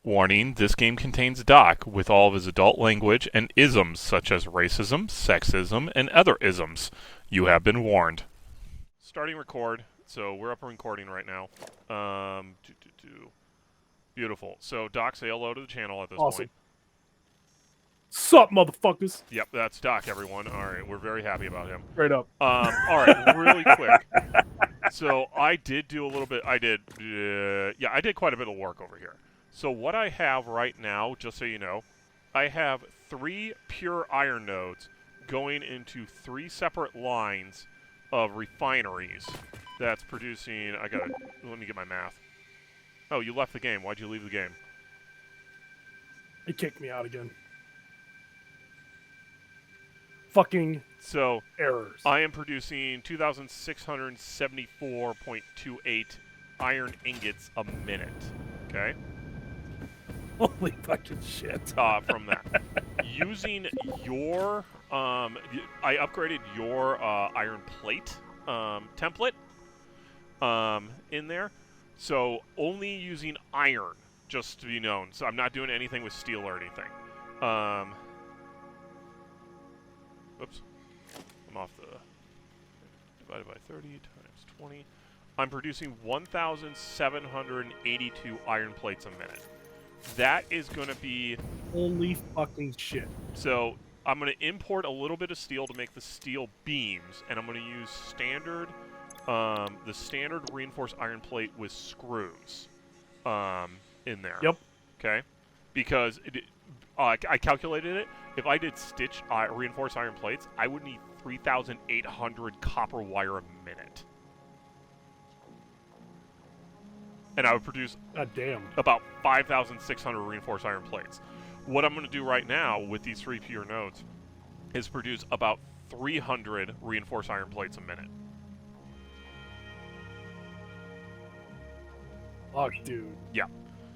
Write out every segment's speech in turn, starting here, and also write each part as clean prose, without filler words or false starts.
Warning, this game contains Doc with all of his adult language and isms such as racism, sexism, and other isms. You have been warned. Starting record. So we're up and recording right now. Beautiful. So Doc, say hello to the channel at this point. Sup, motherfuckers? Yep, that's Doc, everyone. All right, we're very happy about him. Straight up. All right, really quick. So I did do a little bit. I did quite a bit of work over here. So what I have right now, just so you know, I have 3 pure iron nodes going into 3 separate lines of refineries that's producing. Let me get my math. Oh, you left the game. Why'd you leave the game? It kicked me out again. Fucking errors. I am producing 2,674.28 iron ingots a minute. Okay? Holy fucking shit. From that. Using your, I upgraded your iron plate template in there. So only using iron, just to be known. So I'm not doing anything with steel or anything. Oops. I'm off the... Divided by 30 times 20. I'm producing 1,782 iron plates a minute. That is going to be... Holy fucking shit. So I'm going to import a little bit of steel to make the steel beams, and I'm going to use standard, the standard reinforced iron plate with screws in there. Yep. Okay? Because I calculated it. If I did stitch reinforced iron plates, I would need 3,800 copper wire a minute. And I would produce about 5,600 reinforced iron plates. What I'm going to do right now with these 3 pure nodes is produce about 300 reinforced iron plates a minute. Fuck, dude. Yeah.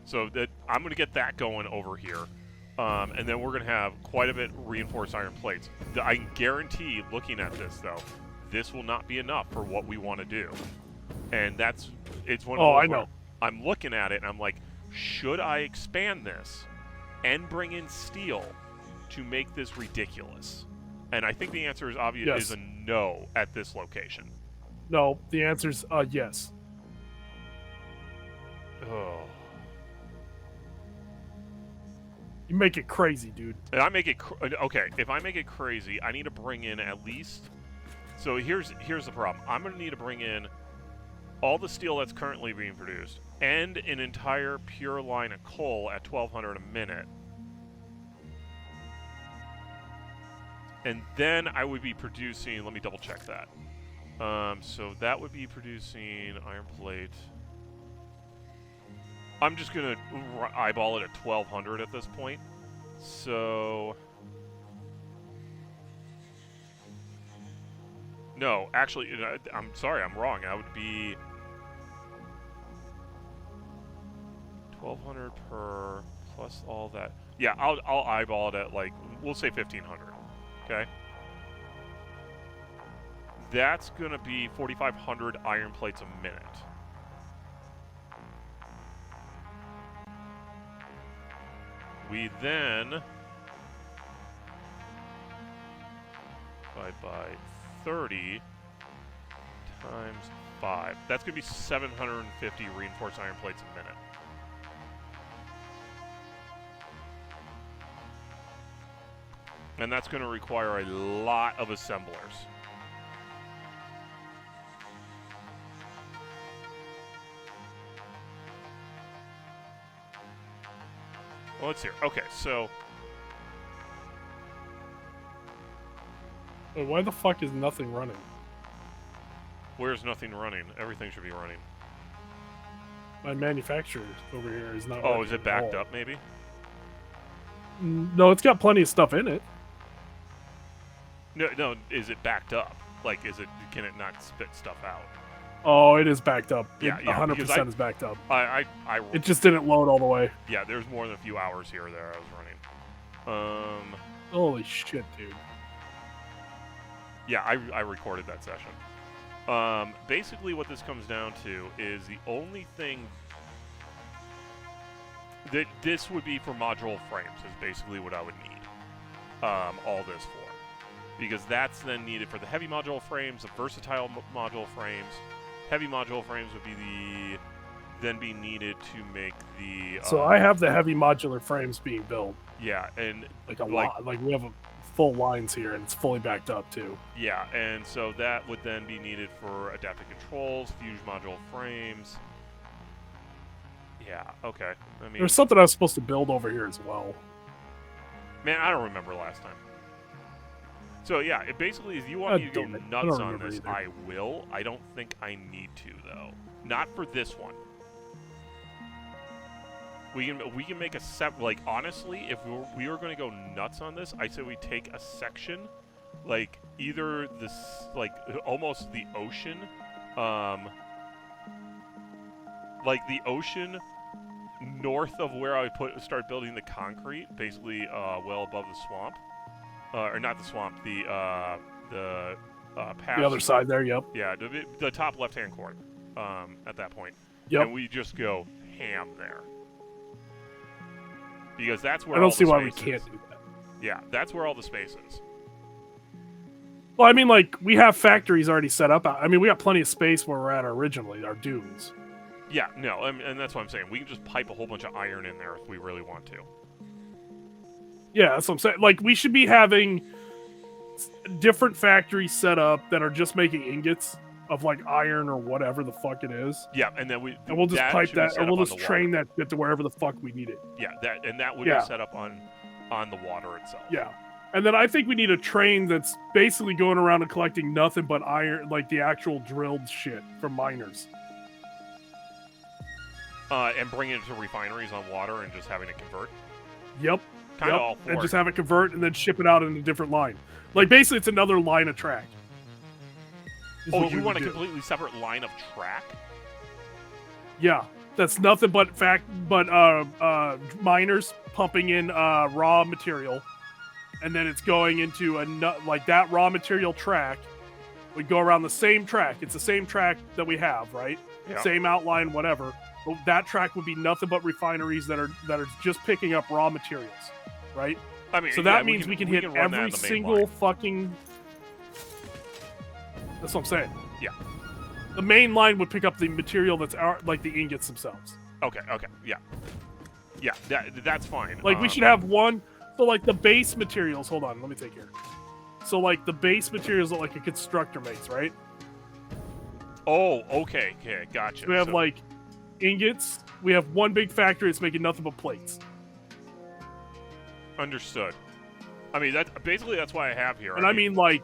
So I'm going to get that going over here. And then we're going to have quite a bit reinforced iron plates. I can guarantee, looking at this, though, this will not be enough for what we want to do. And it's one of those I know. I'm looking at it, and I'm like, should I expand this and bring in steel to make this ridiculous? And I think the answer is obvious. Yes. Is a no at this location. No, the answer's yes. Oh. You make it crazy, dude. And I make it okay. If I make it crazy, I need to bring in at least. So here's the problem. I'm going to need to bring in all the steel that's currently being produced and an entire pure line of coal at 1,200 a minute. And then I would be producing. Let me double check that. So that would be producing iron plate. I'm just gonna eyeball it at 1,200 at this point. So no, actually, I'm sorry, I'm wrong. I would be 1,200 per plus all that. Yeah, I'll eyeball it at, like, we'll say 1,500. Okay. That's gonna be 4,500 iron plates a minute. We then divide by 30 times 5. That's going to be 750 reinforced iron plates a minute. And that's going to require a lot of assemblers. Well, let's hear. Okay, so Wait, why the fuck is nothing running? where's nothing running? Everything should be running. My manufacturer over here is not. Oh, is it backed up maybe? No, it's got plenty of stuff in it. No, is it backed up? Like, can it not spit stuff out? Oh, it is backed up. Yeah, 100% is backed up. It just didn't load all the way. Yeah, there's more than a few hours here or there I was running. Holy shit, dude. Yeah, I recorded that session. Basically what this comes down to is the only thing this would be for module frames. Is basically what I would need. All this for, because that's then needed for the heavy module frames, the versatile module frames. Heavy module frames would be needed to make the. So I have the heavy modular frames being built. Yeah, and like a lot. Like we have full lines here, and it's fully backed up too. Yeah, and so that would then be needed for adaptive controls, fuse module frames. Yeah. Okay. I mean, there's something I was supposed to build over here as well. Man, I don't remember last time. So yeah, it basically is. You want me to go nuts on this? Either. I will. I don't think I need to though. Not for this one. We can make a like honestly, if we were going to go nuts on this, I say we take a section, like either this like almost the ocean, like the ocean north of where I would start building the concrete, basically well above the swamp, or not the swamp, the pass. The other side there, yep. Yeah, the top left-hand corner. At that point, yep. And we just go ham there. Because that's where I don't all see the why we space can't is. do that. Yeah, that's where all the space is. Well, I mean, like, we have factories already set up. I mean, we got plenty of space where we're at originally, our dunes. Yeah, no, and that's what I'm saying. We can just pipe a whole bunch of iron in there if we really want to. Yeah, that's what I'm saying. Like, we should be having different factories set up that are just making ingots of, like, iron or whatever the fuck it is. Yeah, and then we'll just pipe that, or we'll just train that shit to wherever the fuck we need it. Yeah, that would be set up on the water itself. Yeah. And then I think we need a train that's basically going around and collecting nothing but iron, like the actual drilled shit from miners. And bringing it to refineries on water and just having it convert. Yep. Kind of all for and it. just have it convert and then ship it out in a different line. Like basically, it's another line of track. Oh, you want a completely separate line of track? Yeah, that's nothing but miners pumping in raw material, and then it's going into like that raw material track. We go around the same track. It's the same track that we have, right? Yeah. Same outline, whatever. But that track would be nothing but refineries that are just picking up raw materials, right? I mean, so that means we can hit every single fucking. That's what I'm saying. Yeah. The main line would pick up the material that's like the ingots themselves. Okay. Yeah. Yeah. That's fine. Like we should have one. So like the base materials. Hold on. Let me take here. So like the base materials that like a constructor makes, right? Oh, okay. Okay. Gotcha. So we have like ingots. We have one big factory that's making nothing but plates. Understood. I mean, that's why I have here. And I mean like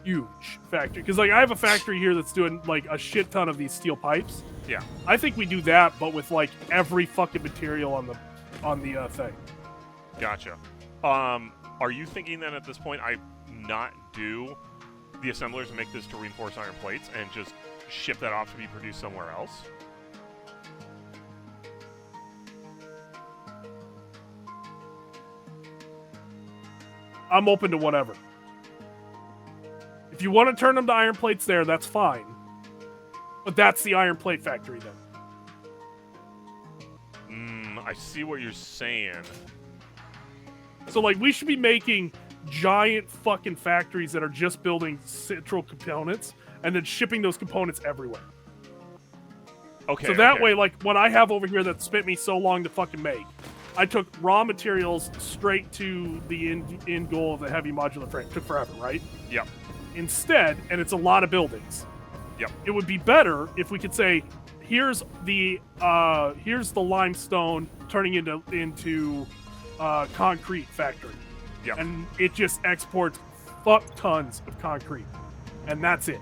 huge factory, because like I have a factory here that's doing like a shit ton of these steel pipes. Yeah. I think we do that, but with like every fucking material on the thing. Gotcha. Are you thinking then at this point I not do the assemblers and make this to reinforce iron plates and just ship that off to be produced somewhere else? I'm open to whatever. If you want to turn them to iron plates there, that's fine. But that's the iron plate factory then. I see what you're saying. So, like, we should be making giant fucking factories that are just building central components and then shipping those components everywhere. Okay. So that way, like, what I have over here that spent me so long to fucking make, I took raw materials straight to the end goal of the heavy modular frame. It took forever, right? Yep. Instead, and it's a lot of buildings. Yep. It would be better if we could say, here's the limestone turning into concrete factory. Yep. And it just exports fuck tons of concrete. And that's it.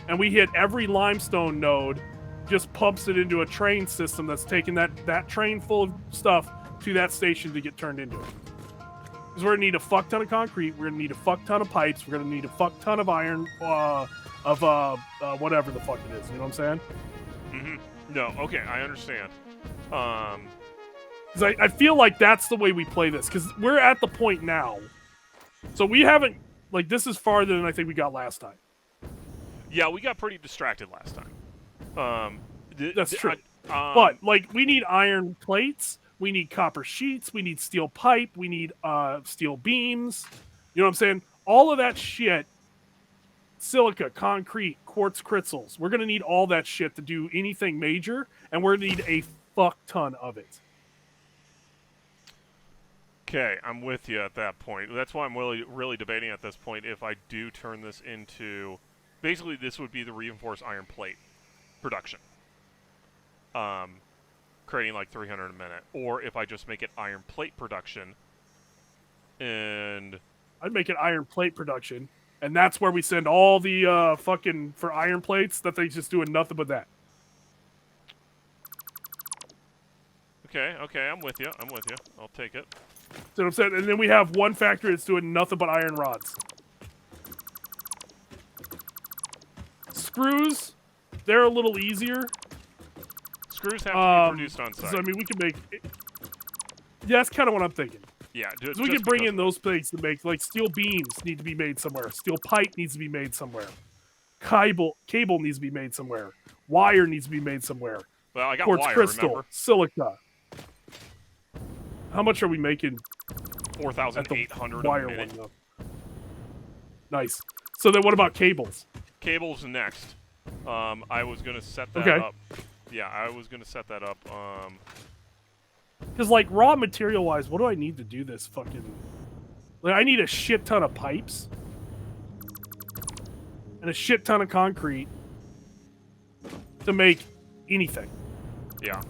And we hit every limestone node, just pumps it into a train system that's taking that train full of stuff to that station to get turned into it. Because we're going to need a fuck ton of concrete, we're going to need a fuck ton of pipes, we're going to need a fuck ton of iron, whatever the fuck it is. You know what I'm saying? Mm-hmm. No, okay, I understand. Because I feel like that's the way we play this. Because we're at the point now. So we haven't, like, this is farther than I think we got last time. Yeah, we got pretty distracted last time. That's true. But, like, we need iron plates. We need copper sheets. We need steel pipe. We need steel beams. You know what I'm saying? All of that shit, silica, concrete, quartz crystals. We're going to need all that shit to do anything major, and we're going to need a fuck ton of it. Okay, I'm with you at that point. That's why I'm really debating at this point if I do turn this into... Basically, this would be the reinforced iron plate production. Creating like 300 a minute. Or if I just make it iron plate production, and... I'd make it iron plate production, and that's where we send all the fucking... For iron plates, that they just doing nothing but that. Okay, I'm with you. I'll take it. See what I'm saying? And then we have one factory that's doing nothing but iron rods. Screws, they're a little easier. Screws have to be produced on site. So, I mean, we can make... Yeah, that's kind of what I'm thinking. Yeah, so we can bring in those plates to make... Like, steel beams need to be made somewhere. Steel pipe needs to be made somewhere. Cable needs to be made somewhere. Wire needs to be made somewhere. Well, I got quartz wire, crystal, remember? silica. How much are we making? 4,800 wire a minute. one, though. Nice. So then what about cables? Cables next. I was going to set that Okay. up. Yeah, I was going to set that up. Because, like, raw material-wise, what do I need to do this fucking... Like, I need a shit ton of pipes. And a shit ton of concrete to make anything. Yeah.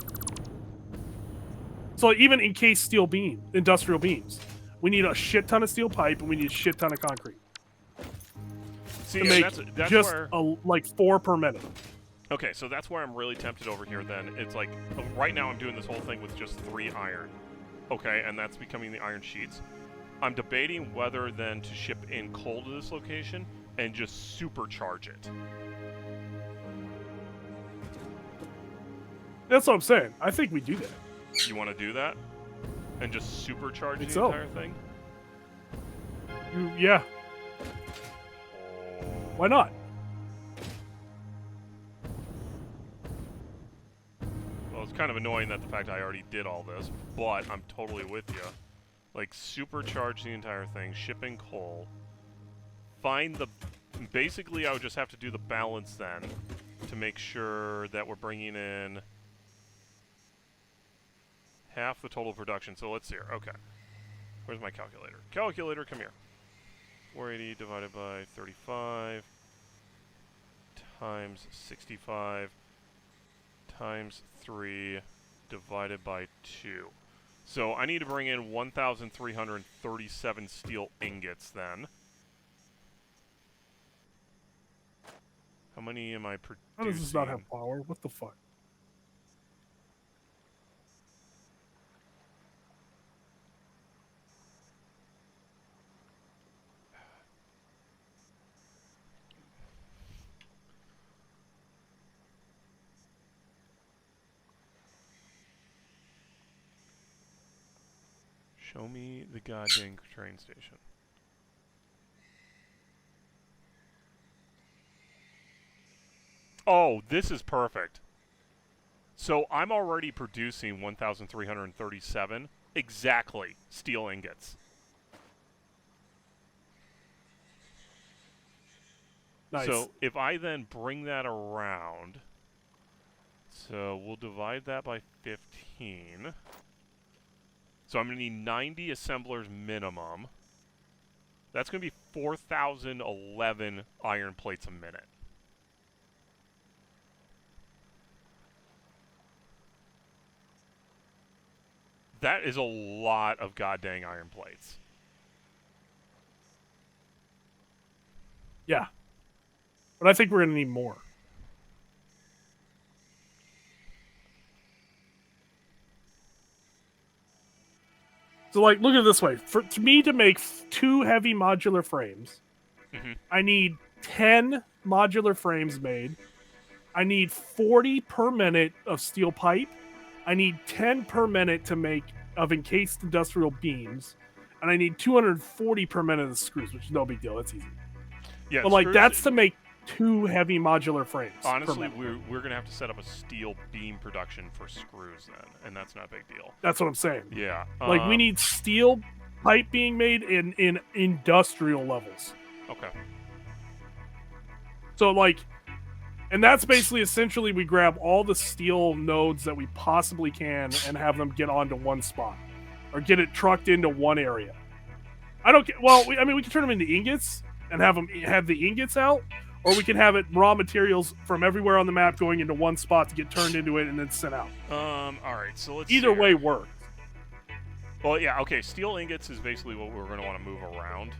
So even encased steel beam, industrial beams, we need a shit ton of steel pipe and we need a shit ton of concrete. See, to make that's just where... like 4 per minute. Okay, so that's where I'm really tempted over here then. It's like, right now I'm doing this whole thing with just 3 iron. Okay, and that's becoming the iron sheets. I'm debating whether then to ship in coal to this location and just supercharge it. That's what I'm saying. I think we do that. You want to do that? And just supercharge the so. entire thing? Yeah. Why not? Well, it's kind of annoying that the fact I already did all this, but I'm totally with you. Like, supercharge the entire thing, shipping coal, find the... Basically, I would just have to do the balance then to make sure that we're bringing in half the total production. So let's see here. Okay. Where's my calculator? Calculator, come here. 480 divided by 35 times 65 times 3 divided by 2. So I need to bring in 1,337 steel ingots then. How many am I producing? How does this not have power? What the fuck? Show me the goddamn train station. Oh, this is perfect. So I'm already producing 1,337 exactly steel ingots. Nice. So if I then bring that around, so we'll divide that by 15. So I'm going to need 90 assemblers minimum. That's going to be 4,011 iron plates a minute. That is a lot of goddamn iron plates. Yeah. But I think we're going to need more. So, like, look at it this way. To me to make 2 heavy modular frames, I need 10 modular frames made. I need 40 per minute of steel pipe. I need 10 per minute to make of encased industrial beams. And I need 240 per minute of screws, which is no big deal. That's easy. Yeah, but, like, that's to make 2 heavy modular frames. per Honestly, member. we're gonna have to set up a steel beam production for screws then, and that's not a big deal. That's what I'm saying. Yeah. Like we need steel pipe being made in industrial levels. Okay. So like, and that's basically essentially we grab all the steel nodes that we possibly can and have them get onto one spot, or get it trucked into one area. I don't get. Well, we can turn them into ingots and have the ingots out, or we can have it raw materials from everywhere on the map going into one spot to get turned into it and then sent out. All right. So let's. Either see way here. works. Well, yeah. Okay. Steel ingots is basically what we're gonna want to move around.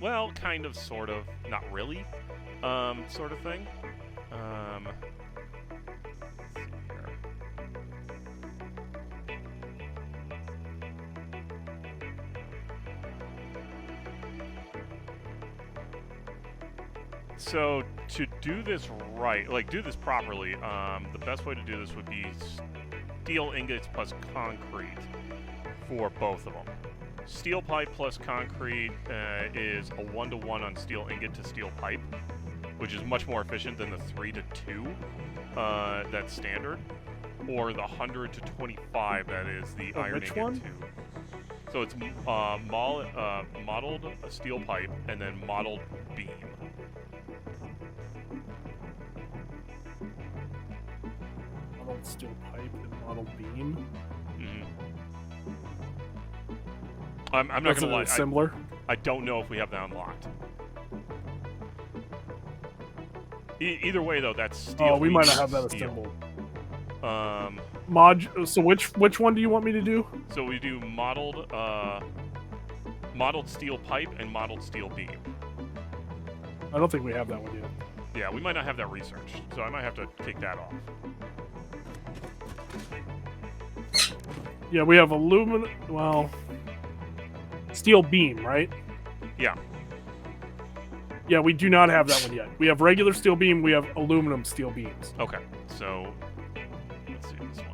Well, kind of, sort of, not really. Sort of thing. Let's see here. So to do this right, like do this properly, the best way to do this would be steel ingots plus concrete for both of them. Steel pipe plus concrete is a 1-to-1 on steel ingot to steel pipe, which is much more efficient than the 3-to-2 that's standard, or the 100 to 25 that is the iron which ingot one? 2. So it's modeled steel pipe and then modeled beam. Modeled steel pipe and modeled beam. Mm-hmm. I'm not gonna lie. Similar. I don't know if we have that unlocked. Either way, though, that's steel. Oh, we might not have that steel. assembled. So which one do you want me to do? So we do modeled steel pipe and modeled steel beam. I don't think we have that one yet. Yeah, we might not have that researched, so I might have to take that off. Yeah, we have aluminum. Well, steel beam, right? Yeah. Yeah, we do not have that one yet. We have regular steel beam. We have aluminum steel beams. Okay. So let's see this one.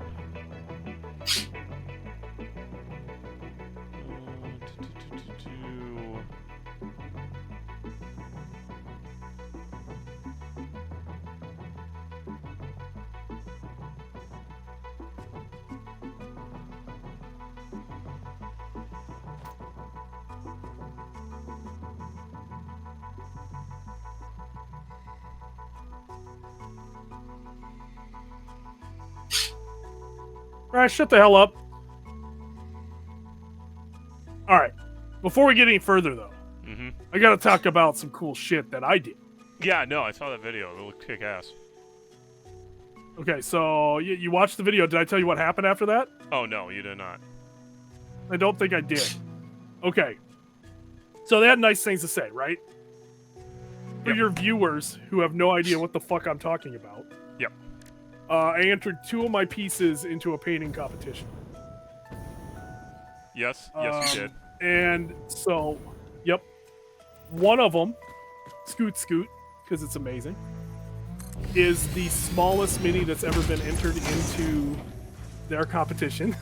All right, shut the hell up. All right. Before we get any further, though, I got to talk about some cool shit that I did. Yeah, no, I saw that video. It looked kick-ass. Okay, so you watched the video. Did I tell you what happened after that? Oh, no, you did not. I don't think I did. Okay. So they had nice things to say, right? For your viewers who have no idea what the fuck I'm talking about. Yep. I entered 2 of my pieces into a painting competition. Yes, you did. And so, yep. One of them, Scoot, because it's amazing, is the smallest mini that's ever been entered into their competition.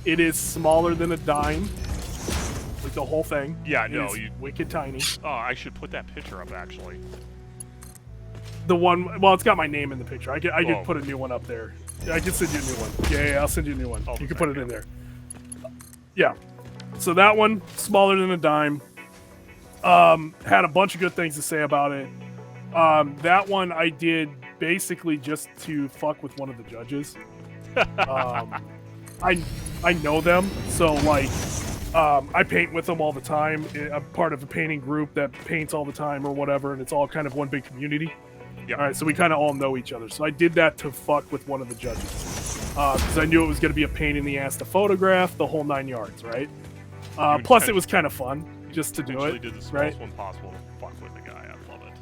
It is smaller than a dime. Like the whole thing. Yeah, no, you wicked tiny. Oh, I should put that picture up, actually. The one, well, it's got my name in the picture. I could put a new one up there. I can send you a new one. Yeah, I'll send you a new one. You can put it in there. Yeah. So that one, smaller than a dime. Had a bunch of good things to say about it. That one I did basically just to fuck with one of the judges. I know them, so like I paint with them all the time. I'm part of a painting group that paints all the time or whatever, and it's all kind of one big community. Yep. All right, so we kind of all know each other. So I did that to fuck with one of the judges because I knew it was going to be a pain in the ass to photograph, the whole 9 yards, right? Plus, it was kind of fun just to do it. Did the smallest right? one possible to fuck with the guy. I love it.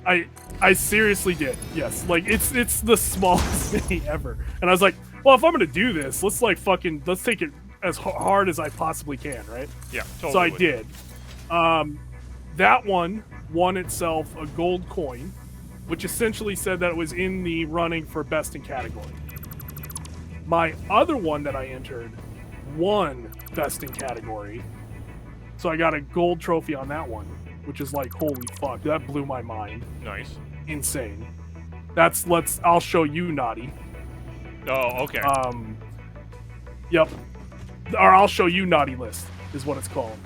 I seriously did. Yes, like it's the smallest mini ever, and I was like, well, if I'm gonna do this, let's take it as hard as I possibly can, right? Yeah, totally. So I did. That one won itself a gold coin, which essentially said that it was in the running for best in category. My other one that I entered won best in category, so I got a gold trophy on that one. which is like, holy fuck, that blew my mind. Nice. Insane. I'll show you naughty. Oh, okay. Yep. Or I'll show you naughty list is what it's called.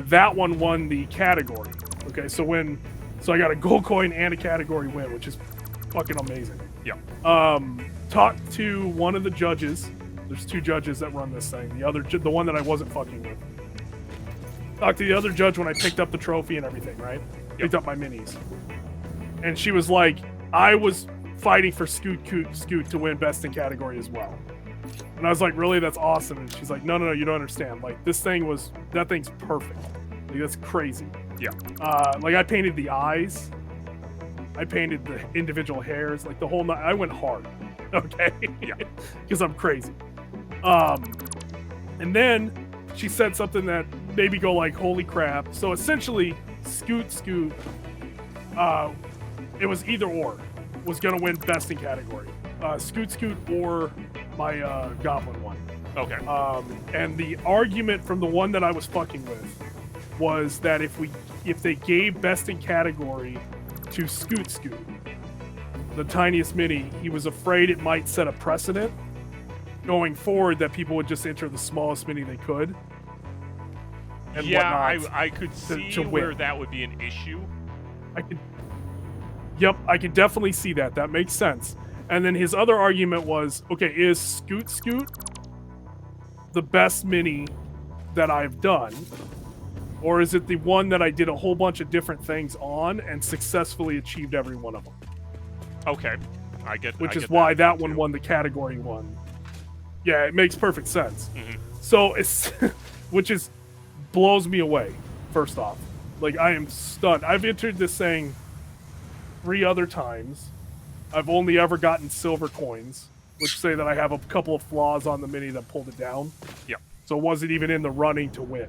That one won the category. Okay, so I got a gold coin and a category win, which is fucking amazing. Yeah. Talked to one of the judges. There's 2 judges that run this thing. The one that I wasn't fucking with. Talked to the other judge when I picked up the trophy and everything, right? Yep. Picked up my minis. And she was like, I was fighting for Scoot to win best in category as well. And I was like, really? That's awesome. And she's like, no, you don't understand. Like, that thing's perfect. Like, that's crazy. Yeah. Like, I painted the eyes. I painted the individual hairs. Like, the whole night. I went hard. Okay? Yeah. Because I'm crazy. And then she said something that made me go like, holy crap. So essentially, Scoot, it was either or. Was going to win best in category. Scoot or my goblin one. Okay. And the argument from the one that I was fucking with was that if they gave best in category to Scoot, the tiniest mini, he was afraid it might set a precedent going forward that people would just enter the smallest mini they could. And yeah, whatnot I could see to where win. that would be an issue. I could definitely see that. That makes sense. And then his other argument was, okay, is Scoot the best mini that I've done? Or is it the one that I did a whole bunch of different things on and successfully achieved every one of them? Okay. I get Which I is get why that too. one won the category one. Yeah, it makes perfect sense. Mhm. So it's, which is, blows me away, first off. Like, I am stunned. I've entered this thing 3 other times. I've only ever gotten silver coins, which say that I have a couple of flaws on the mini that pulled it down. Yep. So it wasn't even in the running to win,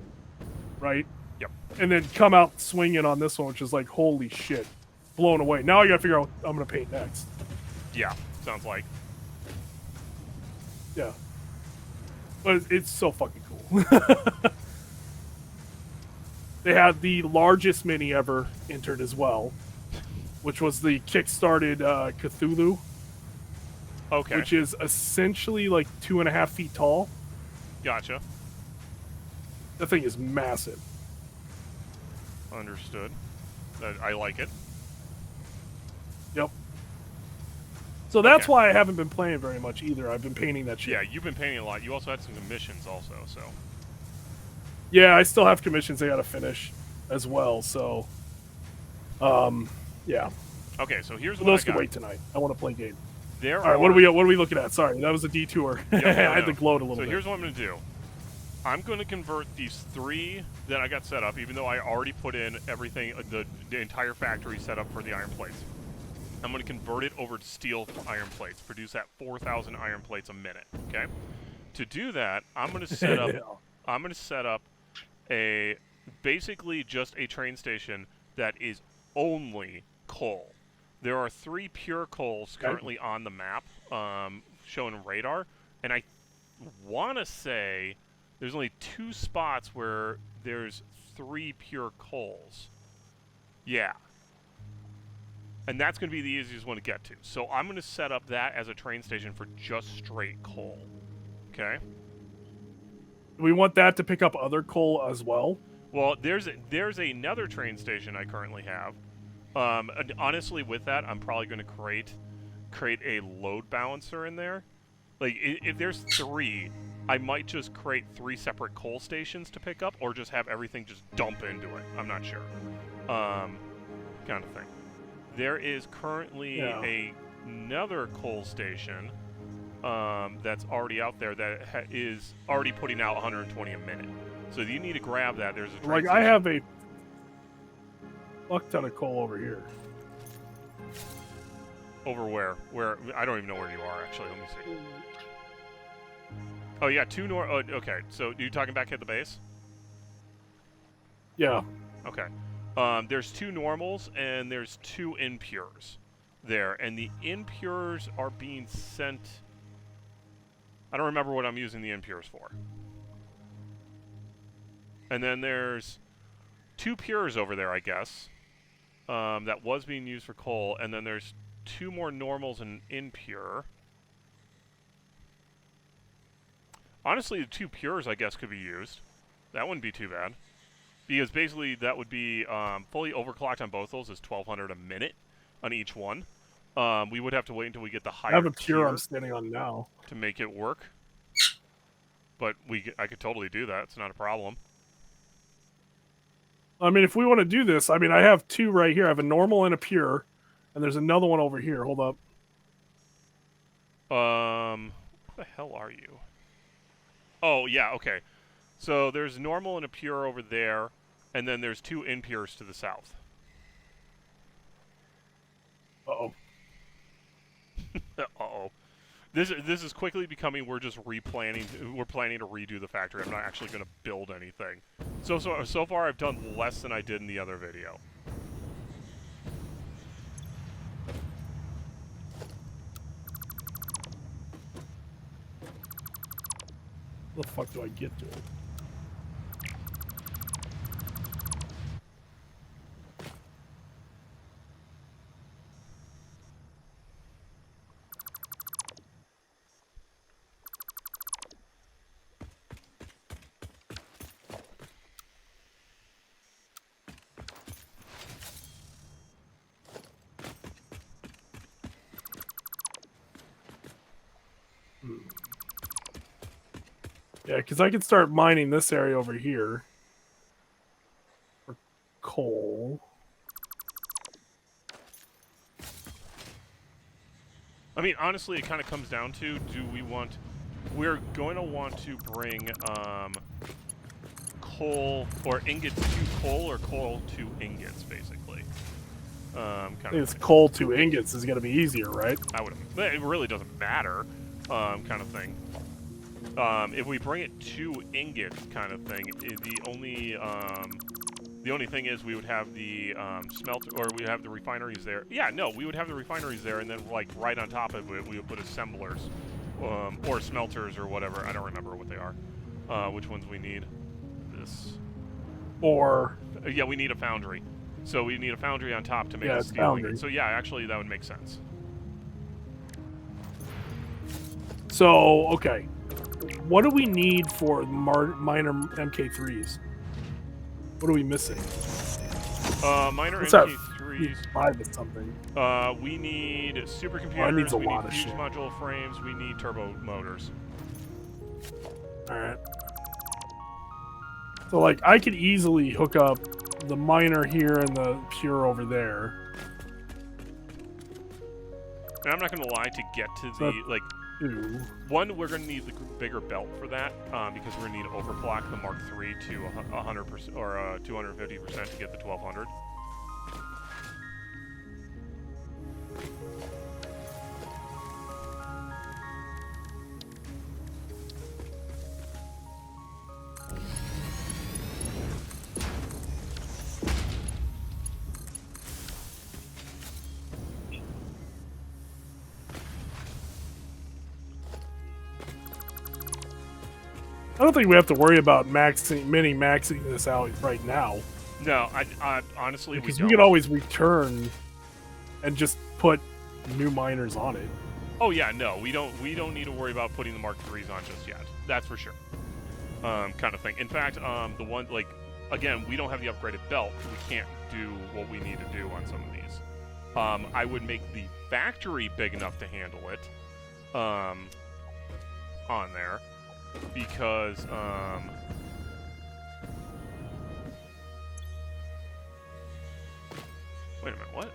right? Yep. And then come out swinging on this one, which is like, holy shit, blown away. Now I gotta figure out what I'm gonna paint next. Yeah. Sounds like. Yeah. But it's so fucking cool. They had the largest mini ever entered as well, which was the kickstarted Cthulhu, Okay. which is essentially like 2.5 feet tall. Gotcha. That thing is massive. Understood. I like it. Yep. So that's Okay. why I haven't been playing very much either. I've been painting that shit. Yeah, you've been painting a lot. You also had some commissions also, so. Yeah, I still have commissions I gotta finish as well, so yeah. Okay, so here's what Those I can got. wait tonight. I want to play game. There All right, what are we looking at? Sorry, that was a detour. Yeah, no, I had no. to gloat a little So bit. here's what I'm going to do. I'm going to convert these 3 that I got set up, even though I already put in everything, the entire factory set up for the iron plates. I'm going to convert it over to steel iron plates, produce that 4,000 iron plates a minute. Okay. To do that, I'm going to set up. Yeah. I'm going to set up basically just a train station that is only coal. There are 3 pure coals currently on the map, shown in radar, and I want to say there's only 2 spots where there's 3 pure coals. Yeah. And that's going to be the easiest one to get to. So I'm going to set up that as a train station for just straight coal. Okay? We want that to pick up other coal as well. Well, there's another train station I currently have. And honestly, with that, I'm probably going to create a load balancer in there. Like, if there's 3, I might just create 3 separate coal stations to pick up, or just have everything just dump into it. I'm not sure. Kind of thing. There is currently another coal station that's already out there that is already putting out 120 a minute. So you need to grab that. There's a train Like, I have a fuck ton of coal over here. Over where? Where? I don't even know where you are, actually. Let me see. Oh, yeah, 2 north. Oh, okay, so you're talking back at the base? Yeah. Okay. There's 2 normals, and there's 2 impures there. And the impures are being sent... I don't remember what I'm using the impures for. And then there's 2 pures over there, I guess. That was being used for coal, and then there's 2 more normals and impure. Honestly, the 2 pures, I guess, could be used. That wouldn't be too bad. Because basically, that would be fully overclocked on both those is 1,200 a minute on each one. We would have to wait until we get the higher I have a tier pure I'm standing on now. to make it work. But I could totally do that. It's not a problem. I mean, if we want to do this, I mean, I have 2 right here. I have a normal and a pure, and there's another one over here. Hold up. Where the hell are you? Oh, yeah, okay. So there's normal and a pure over there, and then there's 2 impures to the south. Uh-oh. Uh-oh. This is quickly becoming we're planning to redo the factory. I'm not actually going to build anything. So far I've done less than I did in the other video. How the fuck do I get to it? Yeah, because I could start mining this area over here for coal. I mean, honestly, it kind of comes down to, we're going to want to bring coal, or ingots to coal, or coal to ingots, basically. I think it's coal to ingots is going to be easier, right? It really doesn't matter, kind of thing. If we bring it to ingots, kind of thing, the only thing is we would have the smelter, or we have the refineries there. Yeah, no, we would have the refineries there, and then like right on top of it, we would put assemblers, or smelters, or whatever. I don't remember what they are. Which ones we need? This. Or yeah, we need a foundry. So we need a foundry on top to make the steel ingot. So yeah, actually, that would make sense. So okay. What do we need for minor MK3s? What are we missing? Minor What's MK3s. 5 or something. We need supercomputers. Oh, it needs a we lot need of fuse shit. module frames. We need turbo motors. All right. So like, I could easily hook up the miner here and the pure over there. And I'm not gonna lie, to get to the like. Ooh. One, we're going to need the bigger belt for that, because we're going to need to overclock the Mark III to 100% or 250% to get the 1200. I don't think we have to worry about maxing this out right now. No, I honestly, because we don't. We could always return and just put new miners on it. Oh yeah, no, we don't need to worry about putting the Mark IIIs on just yet. That's for sure. Kind of thing. In fact, the one, like, again, we don't have the upgraded belt. We can't do what we need to do on some of these. I would make the factory big enough to handle it. On there. Because, wait a minute, what?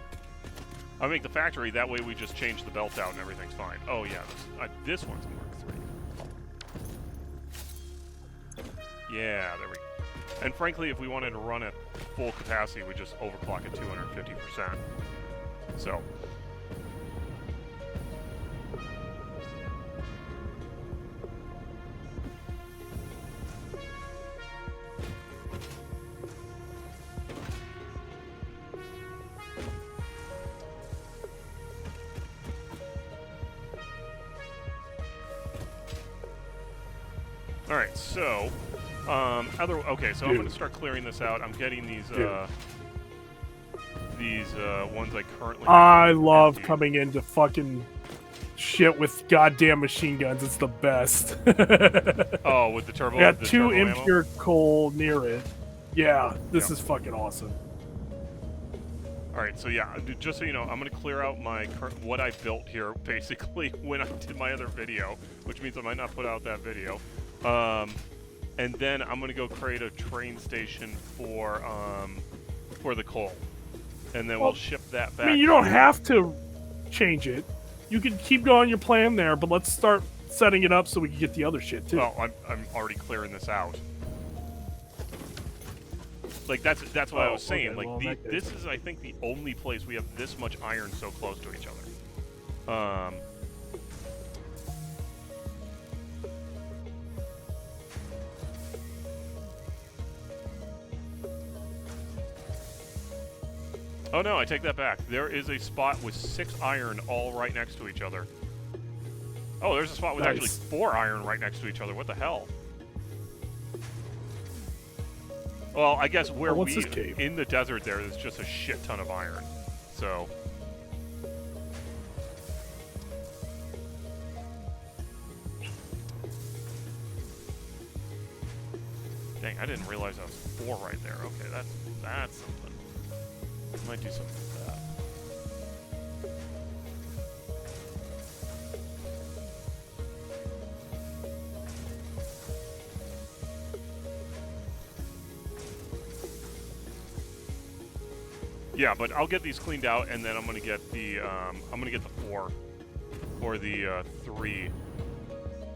I make the factory, that way we just change the belt out and everything's fine. Oh yeah, this one's a Mark III. Yeah, there we go. And frankly, if we wanted to run at full capacity, we just overclock at 250%. So. Alright, so Okay, so I'm gonna start clearing this out. I'm getting these ones I currently have I love empty. coming into fucking shit with goddamn machine guns. It's the best. Oh, with the turbo. Got the 2 turbo ammo? impure coal near it. Yeah, this Yep. is fucking awesome. All right, so yeah, just so you know, I'm gonna clear out my what I built here basically when I did my other video, which means I might not put out that video. And then I'm gonna go create a train station for the coal, and then we'll ship that back. I mean, you don't have to change it. You can keep going your plan there, but let's start setting it up so we can get the other shit too. Well, I'm already clearing this out. Like that's what I was saying. Okay, Like well, this is, I think, the only place we have this much iron so close to each other. Oh no, I take that back. There is a spot with 6 iron all right next to each other. Oh, there's a spot with actually 4 iron right next to each other. What the hell? Well, I guess where what's this cave? in the desert there's just a shit ton of iron. So dang, I didn't realize that was 4 right there. Okay, that's something. I might do something with that. Yeah, but I'll get these cleaned out, and then I'm gonna get the 4 or the 3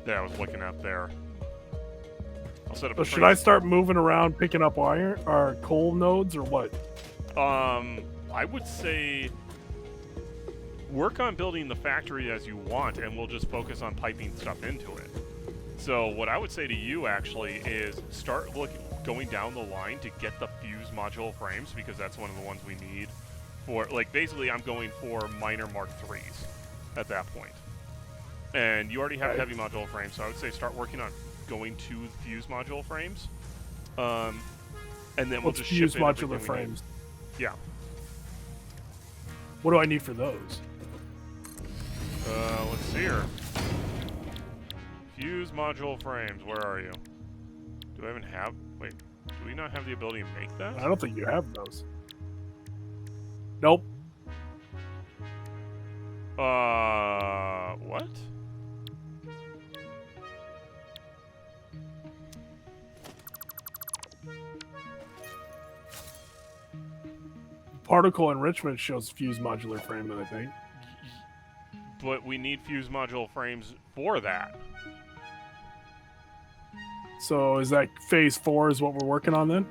that I was looking at there. I'll set up. So should I start moving around, picking up iron or coal nodes, or what? I would say work on building the factory as you want, and we'll just focus on piping stuff into it. So what I would say to you actually is start going down the line to get the fuse module frames, because that's one of the ones we need for, like, basically I'm going for minor Mark IIIs at that point. And you already have heavy module frames, so I would say start working on going to fuse module frames. And then we'll just fuse ship in modular frames? Yeah. What do I need for those? Let's see here. Fuse module frames, where are you? Do I even have... Wait, do we not have the ability to make that? I don't think you have those. Nope. What? Particle enrichment shows fuse modular frame, I think. But we need fuse module frames for that. So is that phase 4 is what we're working on then?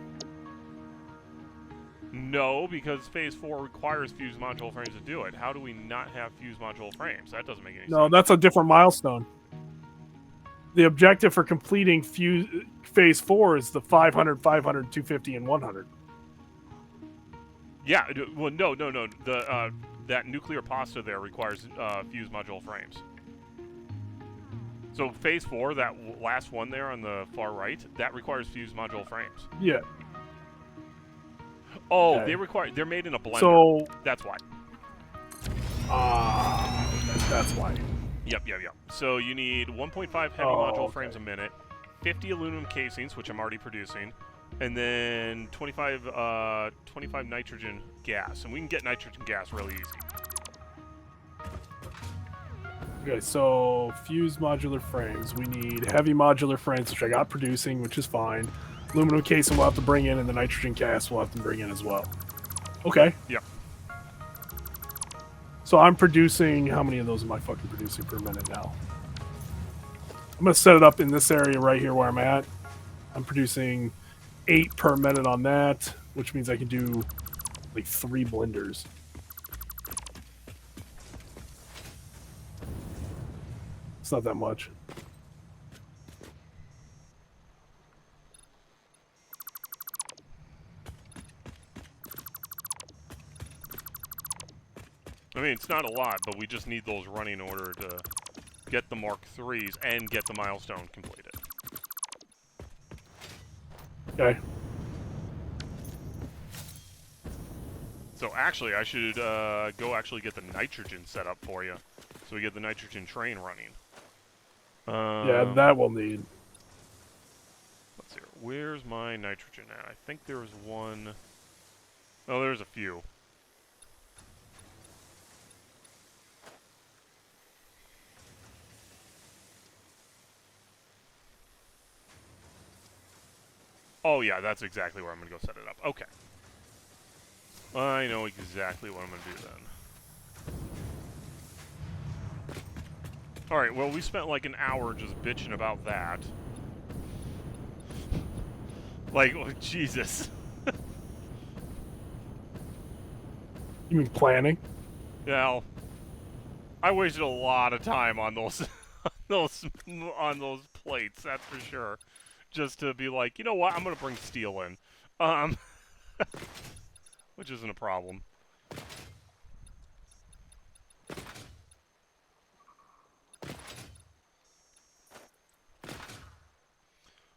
No, because phase 4 requires fuse module frames to do it. How do we not have fuse module frames? That doesn't make any sense. No, that's a different milestone. The objective for completing phase 4 is the 500, 500, 250, and 100. Yeah, well, no. The that nuclear pasta there requires fuse module frames. So phase 4, that last one there on the far right, that requires fuse module frames. Yeah. Oh, Okay. they're made in a blender. So That's why. that's why. Yep. So you need 1.5 heavy module frames a minute, 50 aluminum casings, which I'm already producing, and then 25 nitrogen gas. And we can get nitrogen gas really easy. Okay, so fuse modular frames. We need heavy modular frames, which I got producing, which is fine. Aluminum casing we'll have to bring in, and the nitrogen gas we'll have to bring in as well. Okay. Yep. So I'm producing, how many of those am I fucking producing per minute now? I'm going to set it up in this area right here where I'm at. I'm producing 8 per minute on that, which means I can do like 3 blenders. It's not that much. I mean, it's not a lot, but we just need those running in order to get the Mark IIIs and get the milestone completed. Okay. So actually, I should go actually get the nitrogen set up for you, so we get the nitrogen train running. Yeah, that we'll need. Let's see. Where's my nitrogen at? I think there was one. Oh, there's a few. Oh yeah, that's exactly where I'm gonna go set it up. Okay. I know exactly what I'm gonna do then. Alright, well, we spent like an hour just bitching about that. Like, oh, Jesus. You mean planning? Well, I wasted a lot of time on those, on those plates. That's for sure. Just to be like, you know what? I'm gonna bring steel in, which isn't a problem.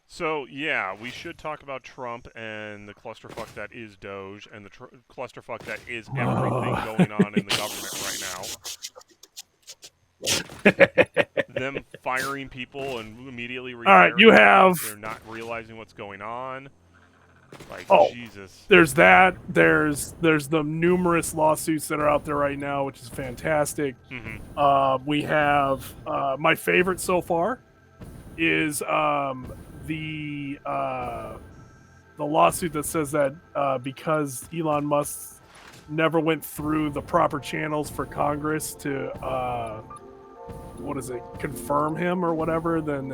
So, yeah, we should talk about Trump and the clusterfuck that is Doge and the clusterfuck that is everything going on in the government right now. Them firing people and immediately All right, you have. They're not realizing what's going on. Like, oh, Jesus. There's that. There's the numerous lawsuits that are out there right now, which is fantastic. Mm-hmm. We have my favorite so far is the lawsuit that says that because Elon Musk never went through the proper channels for Congress to confirm him or whatever, then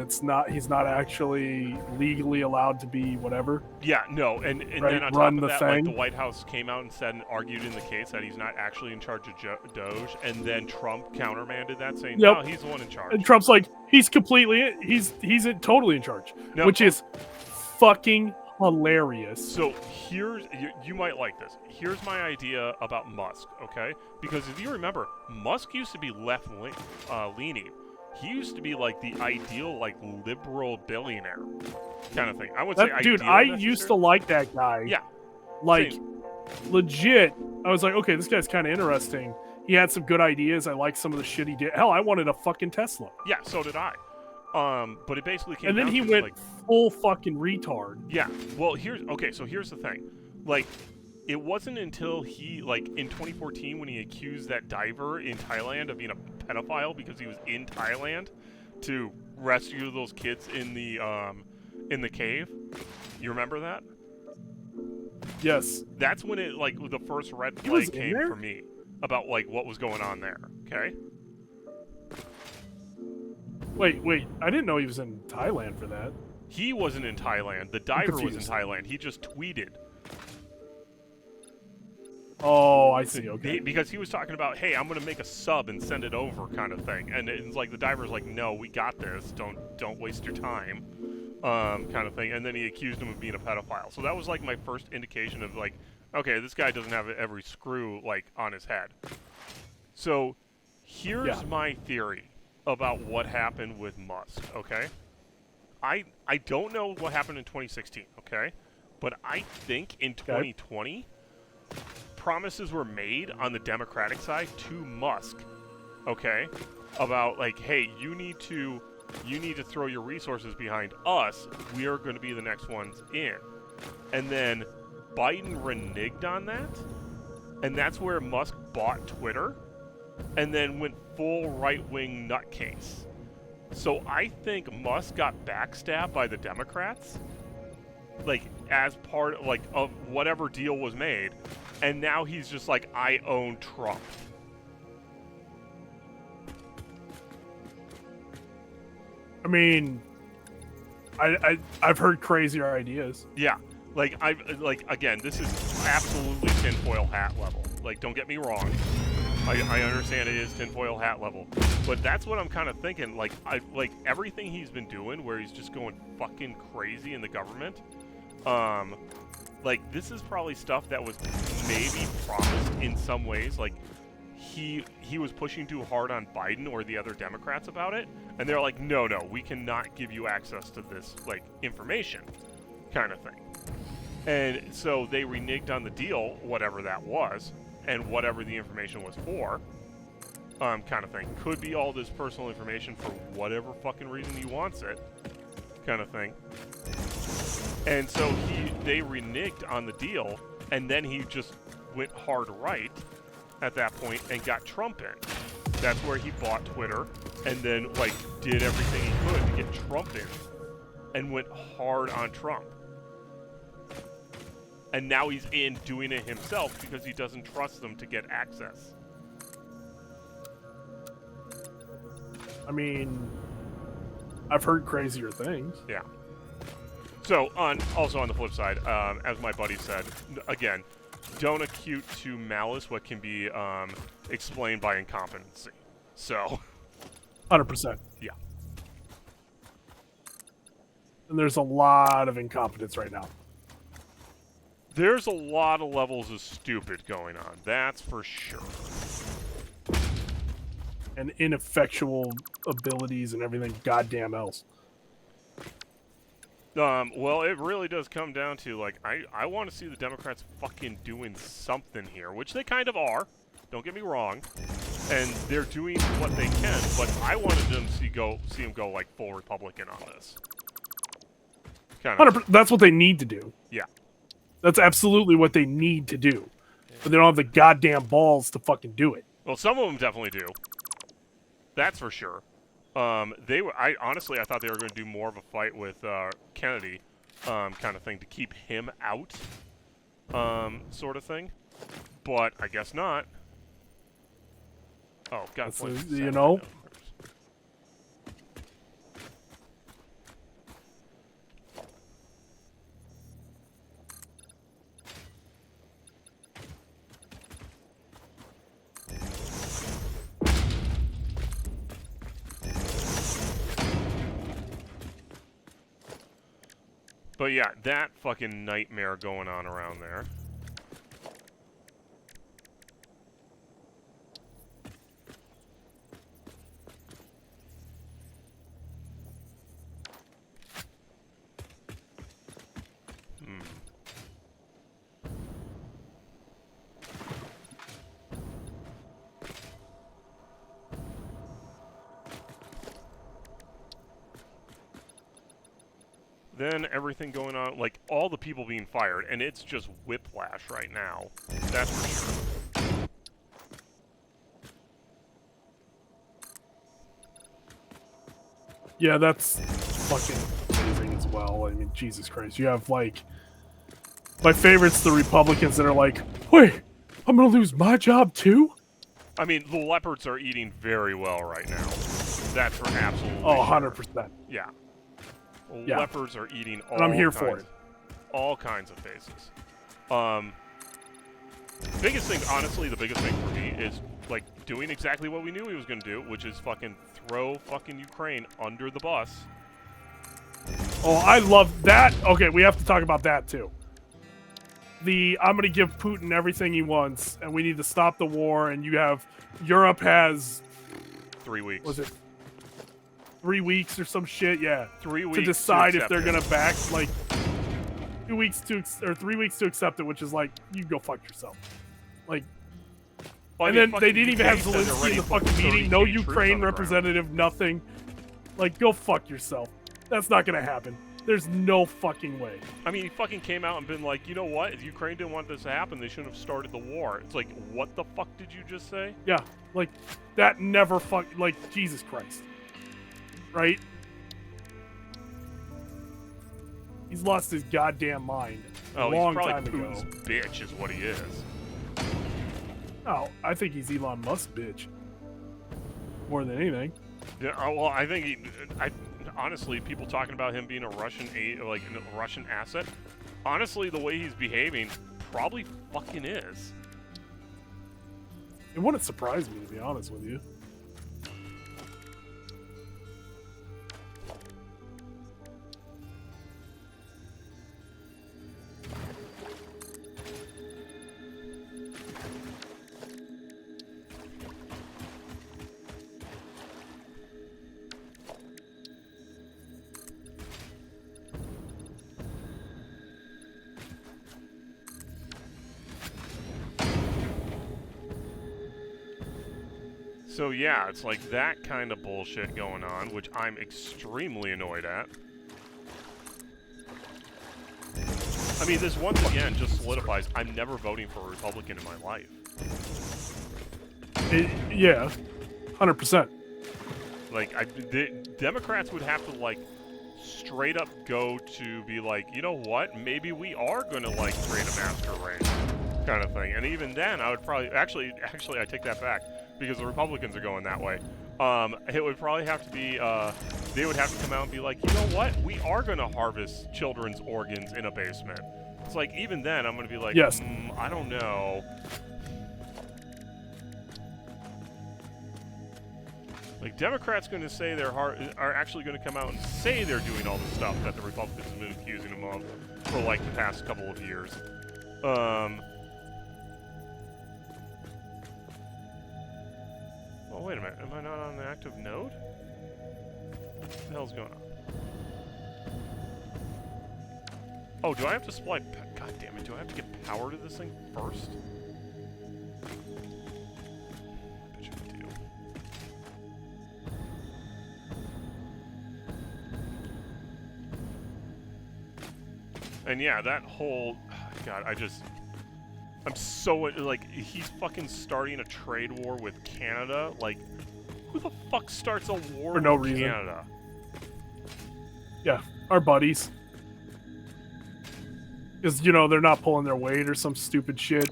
he's not actually legally allowed to be whatever. Yeah, no, and right? then on Run top of the that, thing. like the White House came out and said and argued in the case that he's not actually in charge of Doge, and then Trump countermanded that, saying, Yep. no, he's the one in charge. And Trump's like, he's totally in charge, no, which is fucking hilarious. So you might like this. Here's my idea about Musk, okay? Because if you remember, Musk used to be leaning. He used to be like the ideal, like, liberal billionaire kind of thing. I would say dude, ideal I used to like that guy. Yeah. Like, same. Legit, I was like, okay, this guy's kind of interesting. He had some good ideas. I liked some of the shit he did. Hell, I wanted a fucking Tesla. Yeah, so did I. But it basically came and then down he to, went like, full fucking retard. Yeah. Well, here's the thing. Like, it wasn't until he, like, in 2014 when he accused that diver in Thailand of being a pedophile because he was in Thailand to rescue those kids in the cave. You remember that? Yes. That's when it, like, the first red flag came for me about, like, what was going on there. Okay. Wait. I didn't know he was in Thailand for that. He wasn't in Thailand. The diver was in Thailand. He just tweeted. Oh, I see. Okay. Because he was talking about, hey, I'm going to make a sub and send it over, kind of thing. And it's like the diver's like, no, we got this. Don't waste your time, kind of thing. And then he accused him of being a pedophile. So that was like my first indication of like, okay, this guy doesn't have every screw like on his head. So here's my theory about what happened with Musk. Okay, I don't know what happened in 2016. Okay, but I think in 2020. Promises were made on the Democratic side to Musk, okay, about like, hey, you need to throw your resources behind us. We are going to be the next ones in. And then Biden reneged on that, and that's where Musk bought Twitter, and then went full right-wing nutcase. So I think Musk got backstabbed by the Democrats, like as part like of whatever deal was made. And now he's just like, I own Trump. I mean, I've heard crazier ideas. Yeah, like again, this is absolutely tinfoil hat level. Like, don't get me wrong. I understand it is tinfoil hat level, but that's what I'm kind of thinking. Like, like everything he's been doing, where he's just going fucking crazy in the government. Like, this is probably stuff that was maybe promised in some ways. Like, he was pushing too hard on Biden or the other Democrats about it, and they're like, no, we cannot give you access to this, like, information kind of thing. And so they reneged on the deal, whatever that was, and whatever the information was for, kind of thing. Could be all this personal information for whatever fucking reason he wants it, kind of thing. And so they reneged on the deal, and then he just went hard right at that point and got Trump in. That's where he bought Twitter, and then like did everything he could to get Trump in, and went hard on Trump. And now he's in doing it himself because he doesn't trust them to get access. I mean, I've heard crazier things. Yeah. So, also on the flip side, as my buddy said, again, don't acute to malice what can be explained by incompetency. So. 100%. Yeah. And there's a lot of incompetence right now. There's a lot of levels of stupid going on. That's for sure. And ineffectual abilities and everything goddamn else. Well, it really does come down to, like, I want to see the Democrats fucking doing something here, which they kind of are. Don't get me wrong. And they're doing what they can, but I wanted them to see them go, like, full Republican on this. Kind of. That's what they need to do. Yeah. That's absolutely what they need to do. But they don't have the goddamn balls to fucking do it. Well, some of them definitely do. That's for sure. Honestly, I thought they were going to do more of a fight with Kennedy, kind of thing, to keep him out, sort of thing. But I guess not. Oh, God. You know? But yeah, that fucking nightmare going on around there. Then everything going on, like all the people being fired, and it's just whiplash right now. That's for sure. Yeah, that's fucking amazing as well. I mean, Jesus Christ. You have, like... My favorite's the Republicans that are like, wait, I'm gonna lose my job too? I mean, the leopards are eating very well right now. That's for absolutely Oh, sure. 100%. Yeah. Yeah. Leopards are eating all And I'm here kinds, for it. all kinds of faces. Biggest thing, honestly, the biggest thing for me is, like, doing exactly what we knew he was going to do, which is fucking throw fucking Ukraine under the bus. Oh, I love that. Okay, we have to talk about that too. I'm going to give Putin everything he wants, and we need to stop the war, and Europe has... 3 weeks. Was it 3 weeks or some shit? Yeah. 3 weeks to decide if they're it. going to back, like, 2 weeks or 3 weeks to accept it, which is like, you go fuck yourself. Like, well, and I mean, then they didn't even have UK said they're Zelensky in ready the to put fucking meeting. 30K No troops Ukraine on the ground. representative, nothing. Like, go fuck yourself. That's not going to happen. There's no fucking way. I mean, he fucking came out and been like, you know what? If Ukraine didn't want this to happen, they shouldn't have started the war. It's like, what the fuck did you just say? Yeah, like, that never like, Jesus Christ. Right? He's lost his goddamn mind a long he's time probably ago. Putin's bitch is what he is. Oh, I think he's Elon Musk bitch. More than anything. Yeah, well, I think honestly, people talking about him being a Russian asset. Honestly, the way he's behaving probably fucking is. It wouldn't surprise me, to be honest with you. So yeah, it's like that kind of bullshit going on, which I'm extremely annoyed at. I mean, this once again just solidifies I'm never voting for a Republican in my life. Yeah, 100%. Like, the Democrats would have to, like, straight up go to be like, you know what? Maybe we are going to, like, create a master race kind of thing. And even then, I would probably... Actually, I take that back, because the Republicans are going that way. It would probably have to be... they would have to come out and be like, you know what? We are going to harvest children's organs in a basement. It's like, even then, I'm going to be like, yes. I don't know. Like, Democrats going to say are actually going to come out and say they're doing all the stuff that the Republicans have been accusing them of for, like, the past couple of years. Oh, wait a minute. Am I not on an active node? What the hell's going on? Oh, do I have to supply... God damn it, do I have to get power to this thing first? I bet you I do. And yeah, that whole... God, I'm so... Like, he's fucking starting a trade war with Canada. Like, who the fuck starts a war For no with reason. Canada? Yeah, our buddies. Because, you know, they're not pulling their weight or some stupid shit.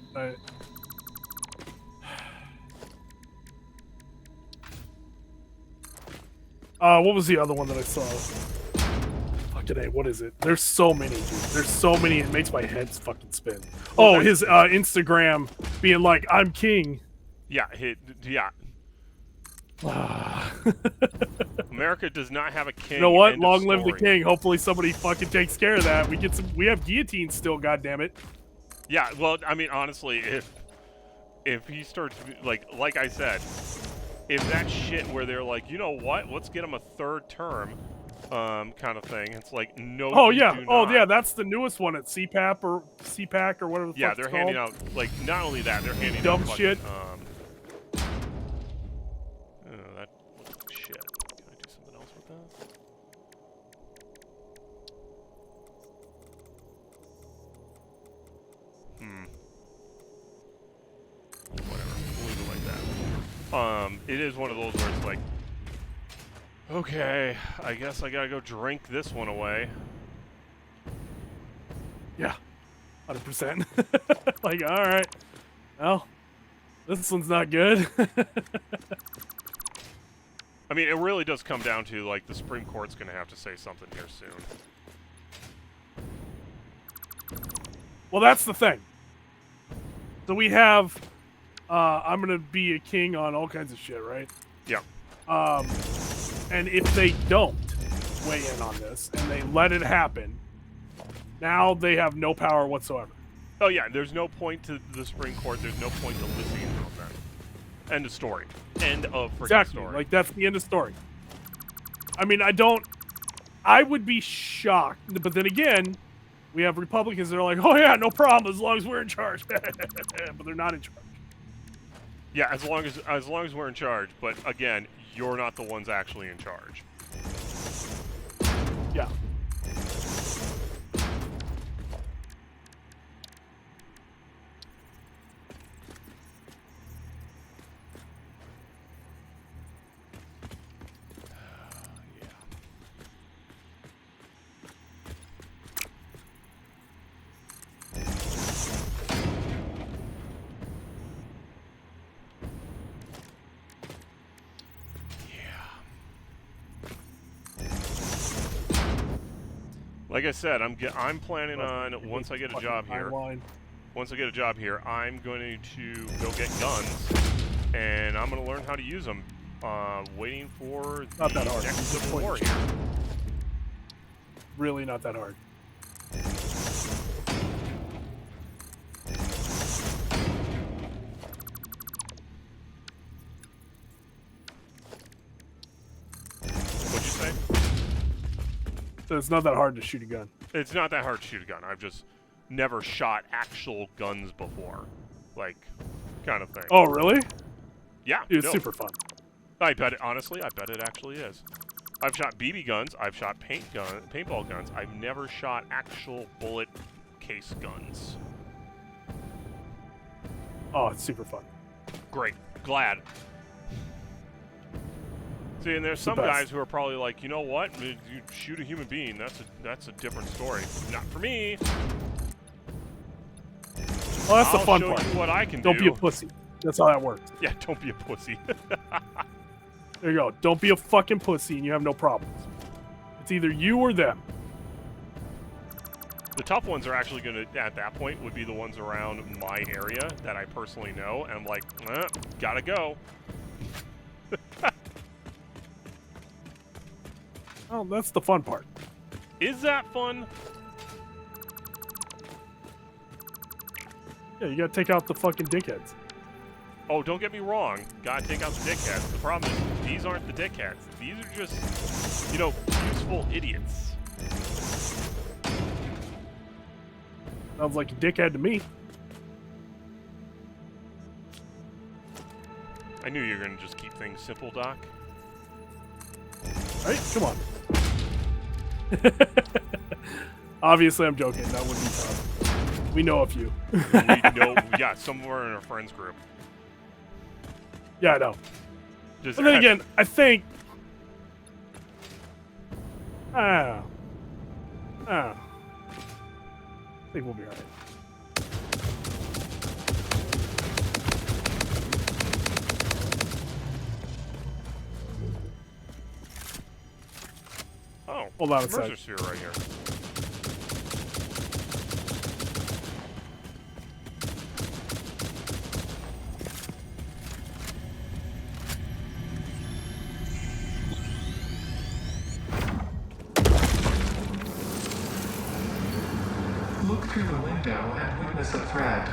What was the other one that I saw? Fucking A, what is it? There's so many, dude. There's so many, it makes my head fucking spin. Well, oh, his Instagram being like, I'm king. Yeah, yeah. America does not have a king. You know what? End of Long live the story. king. Hopefully somebody fucking takes care of that. We have guillotines still, goddammit. Yeah, well, I mean, honestly, if he starts, like I said, if that shit where they're like, you know what, let's get him a third term, kind of thing, it's like, no, Oh you yeah, do oh not. yeah, that's the newest one at CPAC or whatever the Yeah, fuck they're it's handing called. out, like, not only that, they're handing Dumb out fucking, shit. that looks like shit. Can I do something else with that? Whatever. We'll leave it like that. It is one of those where it's like, okay, I guess I gotta go drink this one away. Yeah, 100%. Like, all right, well, this one's not good. I mean, it really does come down to, like, the Supreme Court's gonna have to say something here soon. Well, that's the thing. So we have, I'm gonna be a king on all kinds of shit, right? Yeah. And if they don't weigh in on this and they let it happen, now they have no power whatsoever. Oh, yeah, there's no point to the Supreme Court. There's no point to listening to them then. End of story. End of freaking Exactly. story. Like, that's the end of story. I mean, I would be shocked, but then again, we have Republicans that are like, oh yeah, no problem, as long as we're in charge. But they're not in charge. Yeah, as long as we're in charge. But again, you're not the ones actually in charge. Yeah. Like I said, I'm planning on, once I get a job here, I'm going to go get guns, and I'm going to learn how to use them. Waiting for the Not that hard. next Just Civil point War and here. Really not that hard. What'd you say? So it's not that hard to shoot a gun. It's not that hard to shoot a gun. I've just never shot actual guns before. Like, kind of thing. Oh, really? Yeah. Dude, it's no. super fun. I bet it, honestly, I bet it actually is. I've shot BB guns, I've shot paintball guns, I've never shot actual bullet case guns. Oh, it's super fun. Great. Glad. See, and there's some guys who are probably like, you know what? You shoot a human being, that's a different story. Not for me. Well, that's the fun I'll part. show you what I can do. Don't be a pussy. That's how that works. Yeah, don't be a pussy. There you go. Don't be a fucking pussy and you have no problems. It's either you or them. The tough ones are actually going to, at that point, would be the ones around my area that I personally know. And I'm like, gotta go. Oh, that's the fun part. Is that fun? Yeah, you gotta take out the fucking dickheads. Oh, don't get me wrong. Gotta take out the dickheads. The problem is, these aren't the dickheads. These are just, you know, useful idiots. Sounds like a dickhead to me. I knew you were going to just keep things simple, Doc. Right? Come on. Obviously, I'm joking. That would be tough. We know a few. We know, yeah, somewhere in our friends group. Yeah, I know. Does But then again, I think... I think we'll be alright. Oh, Hold on a Mercer sec. sphere right here. Look through the window and witness a threat.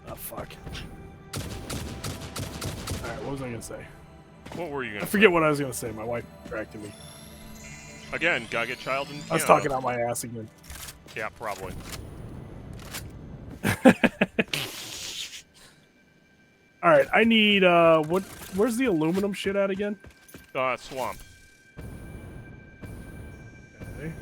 Oh, fuck. Alright, what was I gonna say? What were you going I to forget what I was gonna say. My wife distracted me. Again, gotta get child and I was talking out my ass again. Yeah, probably. Alright, I need, where's the aluminum shit at again? Swamp. Okay.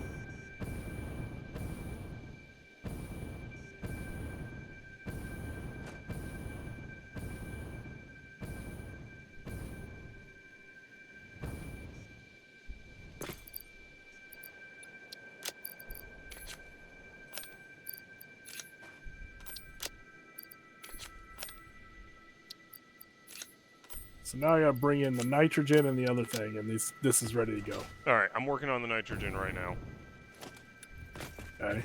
So now I gotta bring in the nitrogen and the other thing, and this is ready to go. Alright, I'm working on the nitrogen right now. Okay.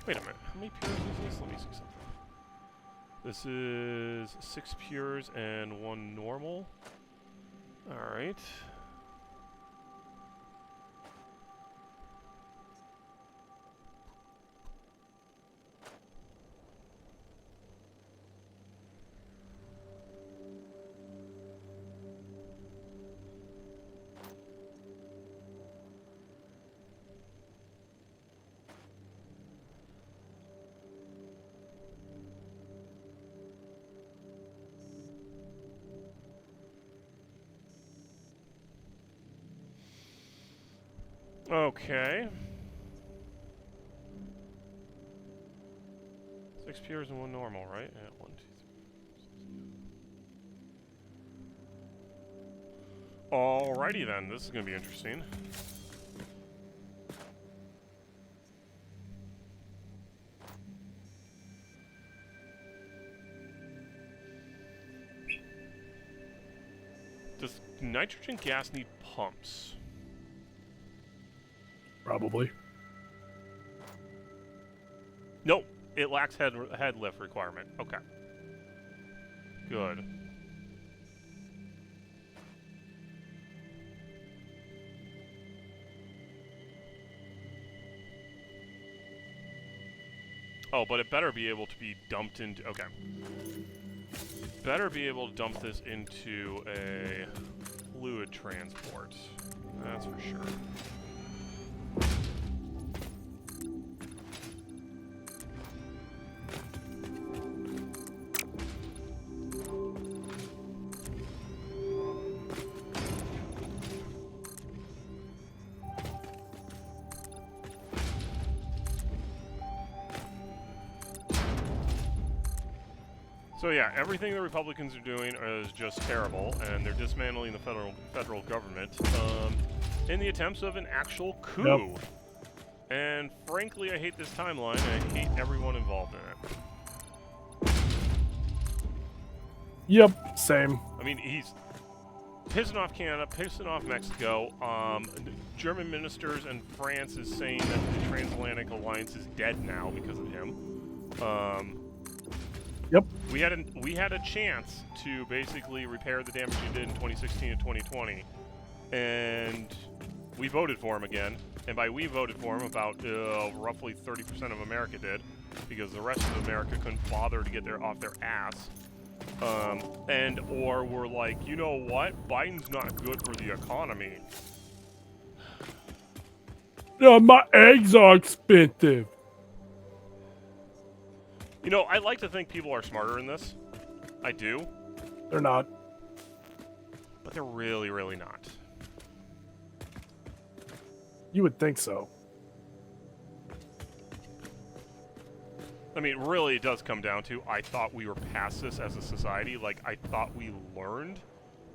Wait a minute, how many pures is this? Let me see something. This is 6 pures and 1 normal. Alright. Okay. 6 pures and 1 normal, right? Yeah, 1, 2, 3. Alrighty then, this is gonna be interesting. Does nitrogen gas need pumps? Probably. Nope. It lacks head lift requirement. Okay. Good. Oh, but it better be able to be dumped into... Okay. Better be able to dump this into a fluid transport. That's for sure. So yeah, everything the Republicans are doing is just terrible, and they're dismantling the federal government in the attempts of an actual coup. Yep. And frankly, I hate this timeline, and I hate everyone involved in it. Yep, same. I mean, he's pissing off Canada, pissing off Mexico. German ministers and France is saying that the transatlantic alliance is dead now because of him. Yep. We had a chance to basically repair the damage he did in 2016 and 2020, and we voted for him again. And by we voted for him, about roughly 30% of America did, because the rest of America couldn't bother to get off their ass. Or we're like, you know what? Biden's not good for the economy. My eggs are expensive. You know, I like to think people are smarter in this. I do. They're not. But they're really, really not. You would think so. I mean, really, it does come down to, I thought we were past this as a society. Like, I thought we learned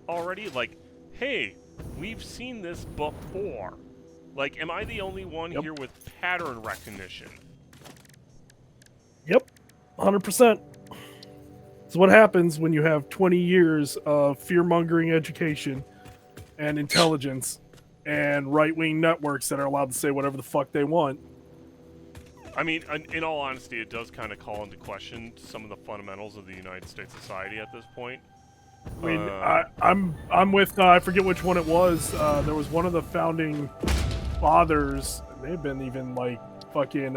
already. Like, hey, we've seen this before. Like, am I the only one here with pattern recognition? Yep, 100%. It's what happens when you have 20 years of fear-mongering education and intelligence and right-wing networks that are allowed to say whatever the fuck they want. I mean, in all honesty, it does kind of call into question some of the fundamentals of the United States society at this point. I mean, I'm with I forget which one it was. There was one of the founding fathers. It may have been even like fucking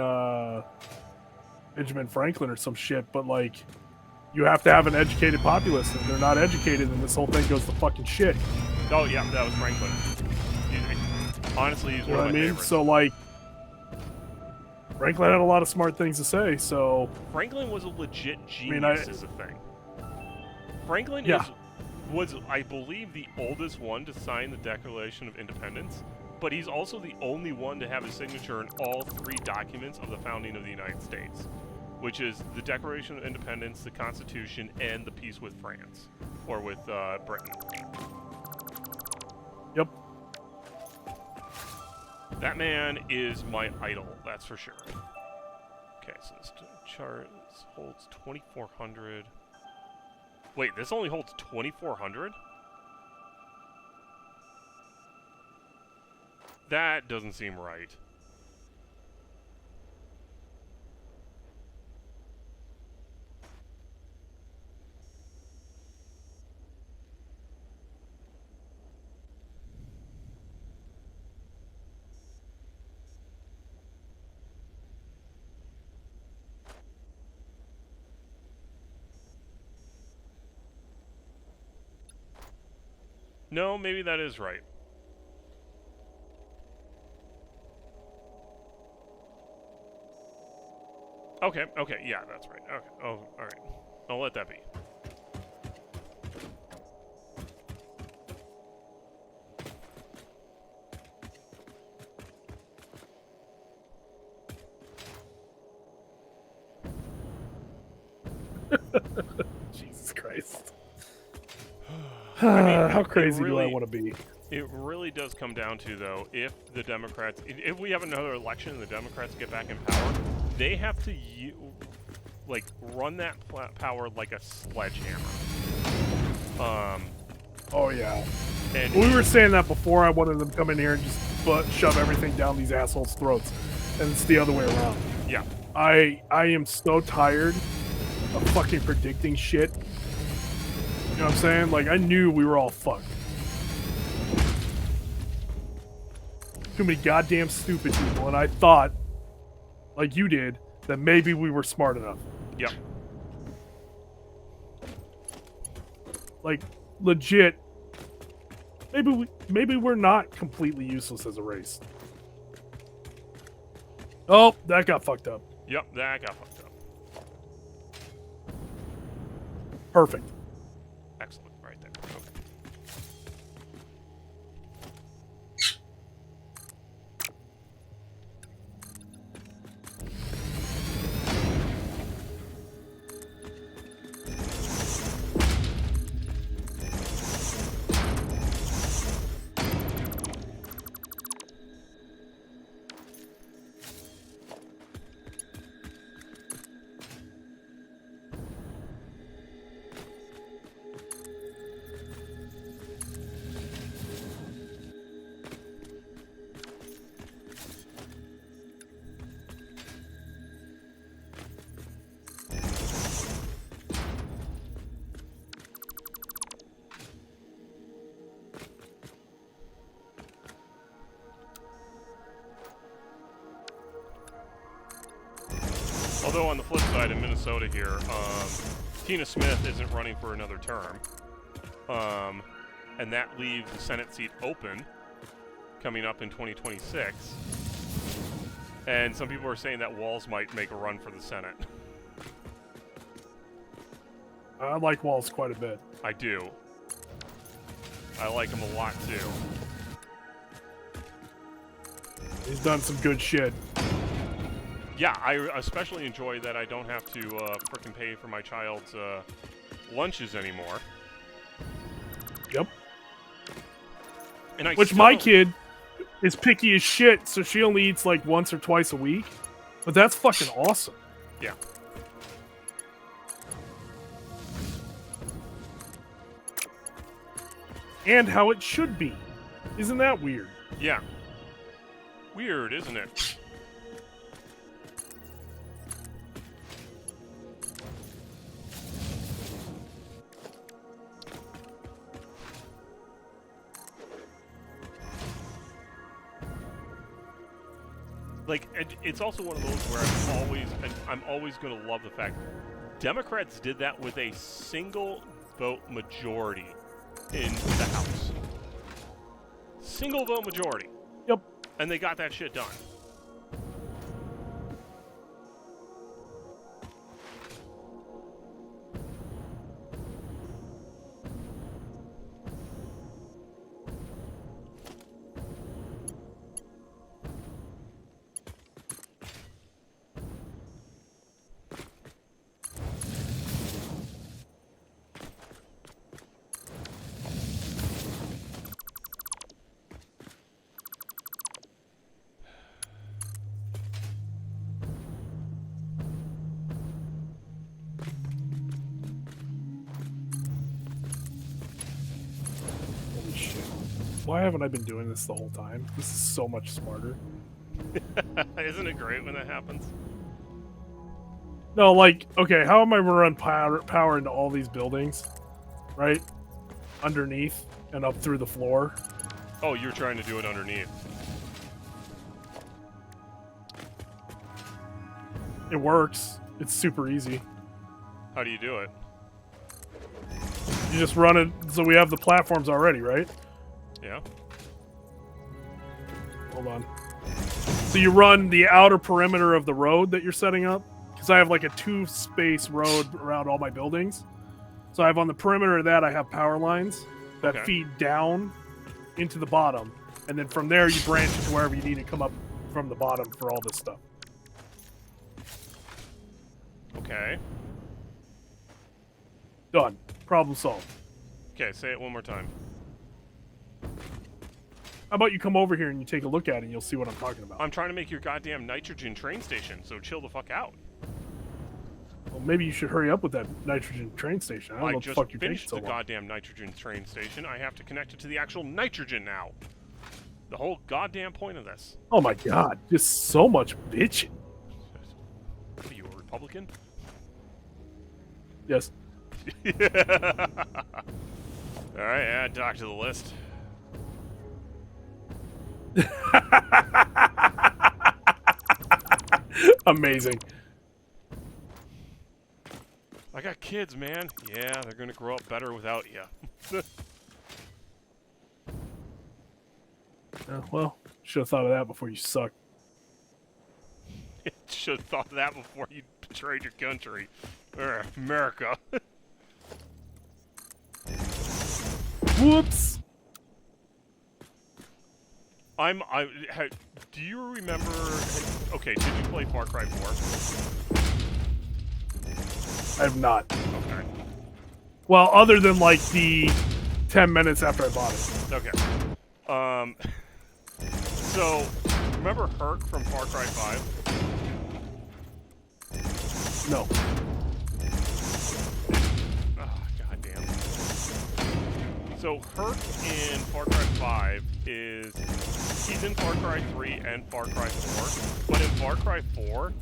Benjamin Franklin or some shit. But like, you have to have an educated populace, and if they're not educated, and this whole thing goes to fucking shit. Oh yeah, that was Franklin. Honestly, he's one of my favorites. So like, Franklin had a lot of smart things to say. So Franklin was a legit genius, is the thing. Franklin was, I believe, the oldest one to sign the Declaration of Independence, but he's also the only one to have his signature in all three documents of the founding of the United States, which is the Declaration of Independence, the Constitution, and the peace with France, or with Britain. Yep. That man is my idol, that's for sure. Okay, so this chart holds 2,400. Wait, this only holds 2,400? That doesn't seem right. No, maybe that is right. Okay, yeah, that's right. Okay, oh, alright. I'll let that be. Jesus Christ. I mean, how crazy do I want to be? It really does come down to, though, if the Democrats, if we have another election and the Democrats get back in power, they have to, like, run that power like a sledgehammer. Oh, yeah. And we were saying that before. I wanted them to come in here and just shove everything down these assholes' throats. And it's the other way around. Yeah. I am so tired of fucking predicting shit. You know what I'm saying? Like, I knew we were all fucked. Too many goddamn stupid people, and I thought, like you did, that maybe we were smart enough. Yep. Like, legit. Maybe we're not completely useless as a race. Oh, that got fucked up. Yep, that got fucked up. Perfect. Excellent, right there. Okay. Although on the flip side, in Minnesota here, Tina Smith isn't running for another term, and that leaves the Senate seat open coming up in 2026. And some people are saying that Walz might make a run for the Senate. I like Walz quite a bit. I do. I like him a lot too. He's done some good shit. Yeah, I especially enjoy that I don't have to frickin' pay for my child's lunches anymore. Yep. And I Which my kid is picky as shit, so she only eats like once or twice a week. But that's fucking awesome. Yeah. And how it should be. Isn't that weird? Yeah. Weird, isn't it? Like, it's also one of those where I'm always going to love the fact Democrats did that with a single vote majority in the House. Single vote majority. Yep. And they got that shit done. Holy shit. Why haven't I been doing this the whole time? This is so much smarter. Isn't it great when that happens? No, like, okay, how am I gonna run power into all these buildings? Right? Underneath and up through the floor. Oh, you're trying to do it underneath. It works. It's super easy. How do you do it? You just run it, so we have the platforms already, right? Yeah. Hold on. So you run the outer perimeter of the road that you're setting up, because I have like a 2-space road around all my buildings. So I have on the perimeter of that, I have power lines that feed down into the bottom, and then from there you branch it to wherever you need to come up from the bottom for all this stuff. Okay. Done. Problem solved. Okay, say it one more time. How about you come over here and you take a look at it and you'll see what I'm talking about. I'm trying to make your goddamn nitrogen train station, so chill the fuck out. Well, maybe you should hurry up with that nitrogen train station. I don't know what the just fuck you finished take so the long. goddamn nitrogen train station. I have to connect it to the actual nitrogen now. The whole goddamn point of this. Oh my god, just so much bitching. Republican? Yes. Yeah. All right, add Doc to the list. Amazing. I got kids, man. Yeah, they're gonna grow up better without you. Well, should have thought of that before you sucked. Should have thought of that before you betrayed your country. America. Whoops. Do you remember? Okay, did you play Far Cry 4? I have not. Okay. Well, other than like the 10 minutes after I bought it. Okay. So, remember Herc from Far Cry 5? No. Oh, goddamn. So, Herc in Far Cry 5 he's in Far Cry 3 and Far Cry 4, but in Far Cry 4,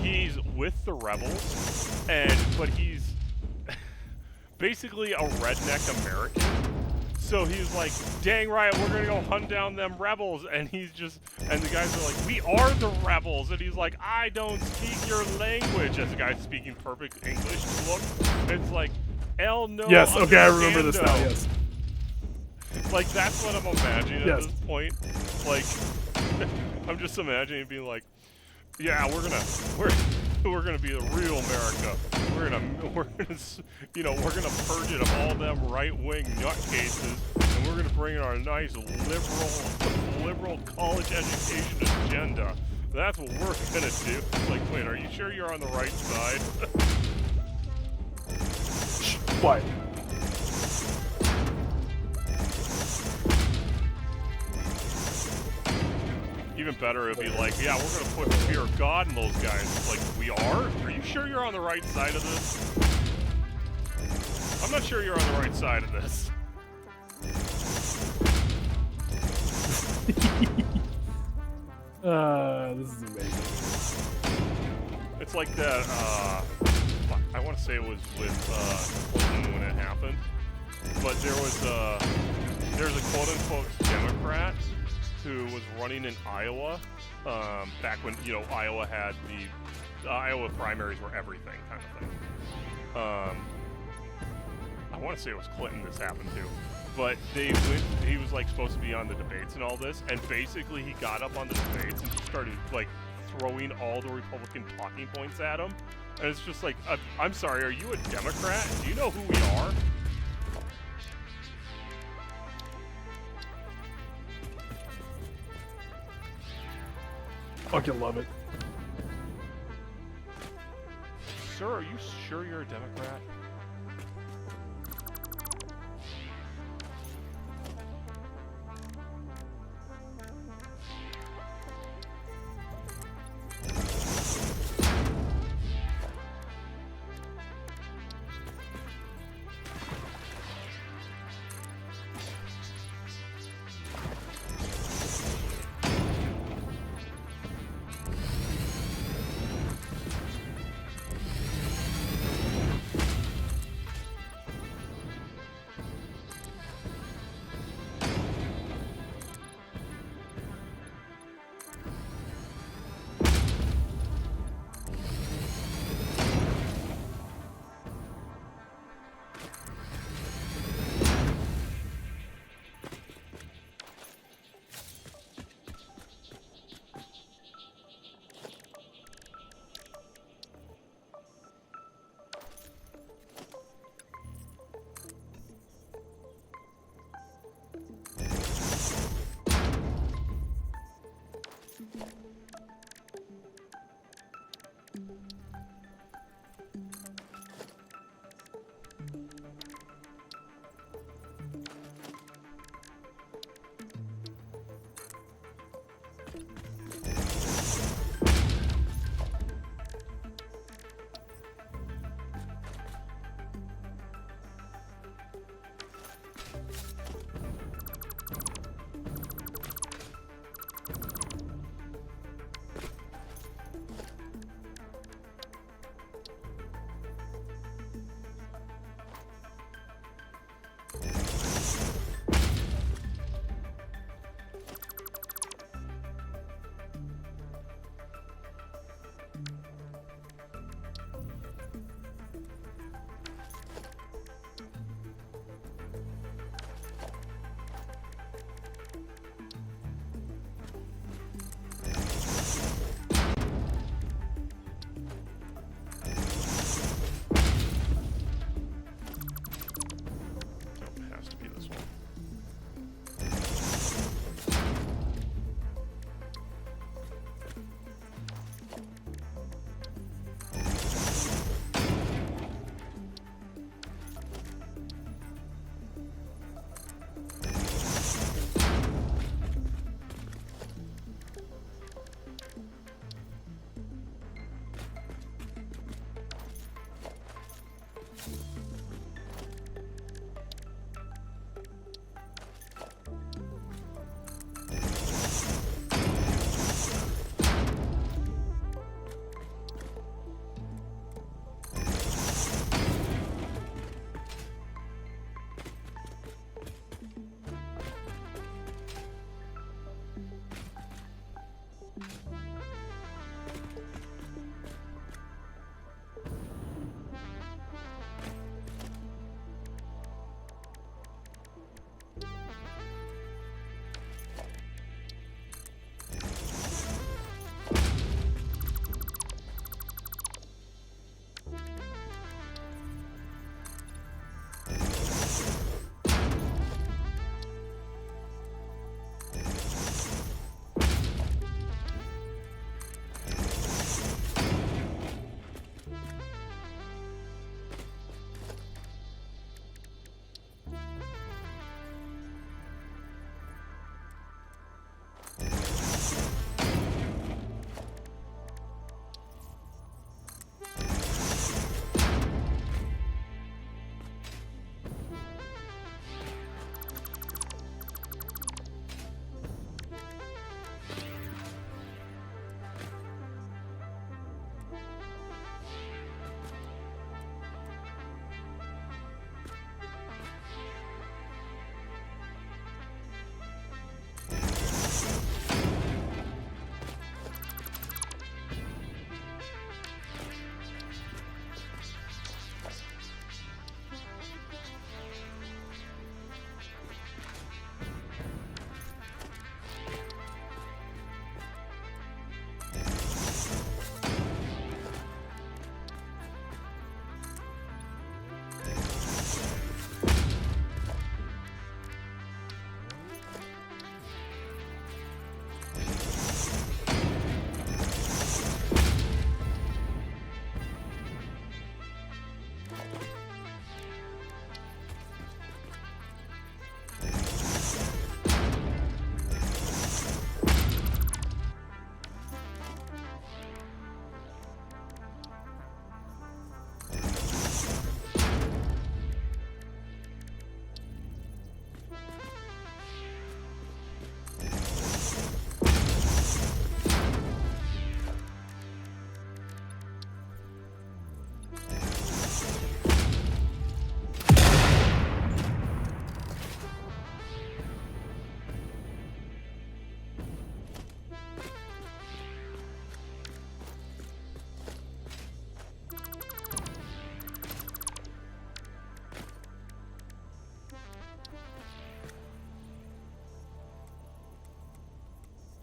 he's with the rebels, but he's basically a redneck American. So he's like, dang right, we're gonna go hunt down them rebels, and the guys are like, we are the rebels, and he's like, I don't speak your language, as the guy's speaking perfect English. Look, it's like, L no. Yes, okay, I remember this now, yes. Like, that's what I'm imagining Yes. at this point. Like, I'm just imagining being like, yeah, we're gonna be the real America. We're gonna purge it of all them right-wing nutcases, and we're gonna bring in our nice liberal college education agenda. That's what we're gonna do. It's like, wait, are you sure you're on the right side? Shh, quiet. Even better, it'd be like, yeah, we're gonna put the fear of God in those guys. It's like, we are? Are you sure you're on the right side of this? I'm not sure you're on the right side of this. This is amazing. It's like that, I want to say it was with, Clinton when it happened, but there's a quote-unquote Democrat who was running in Iowa, back when, Iowa had the Iowa primaries were everything kind of thing. I want to say it was Clinton this happened to, but he was like supposed to be on the debates and all this, and basically he got up on the debates and just started like throwing all the Republican talking points at him, and it's just like, I'm sorry, are you a Democrat? Do you know who we are? Fucking love it. Sir, are you sure you're a Democrat?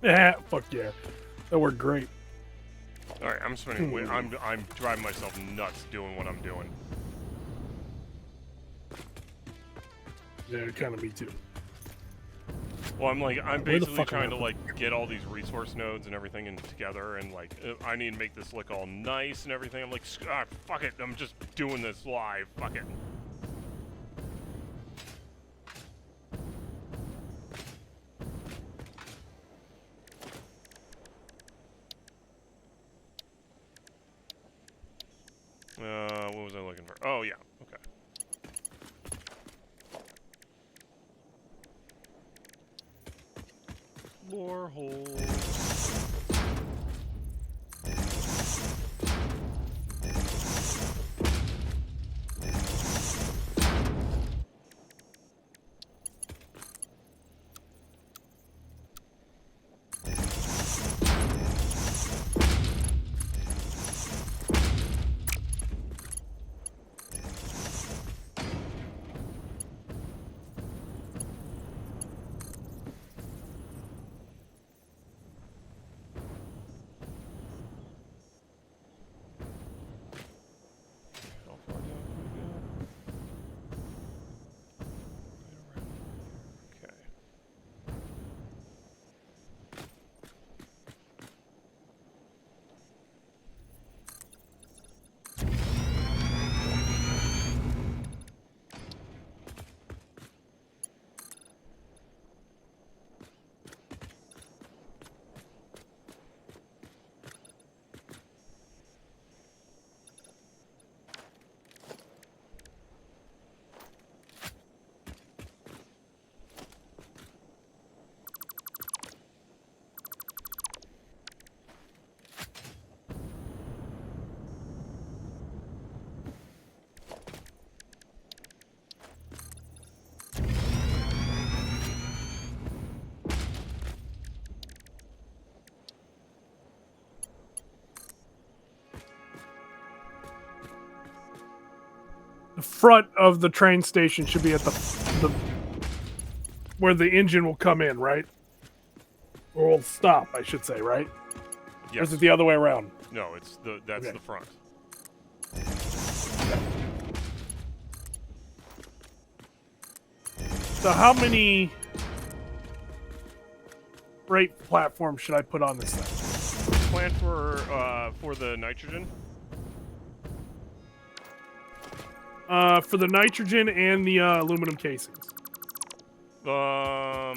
Yeah, fuck yeah. That worked great. All right, I'm spending. I'm driving myself nuts doing what I'm doing. Yeah, kind of me too. Well, I'm Where the basically fuck am I trying to like get all these resource nodes and everything together, and like I need to make this look all nice and everything. I'm like, fuck it, I'm just doing this live. Fuck it. What was I looking for? Oh yeah, okay. More holes. How far down can we go? Right around here. Okay. The front of the train station should be at the where the engine will come in, right? Or will stop, I should say, right? Or is Yes. it the other way around? No, that's Okay. the front. So how many freight platforms should I put on this thing? Plan for the nitrogen. For the nitrogen and the aluminum casings. I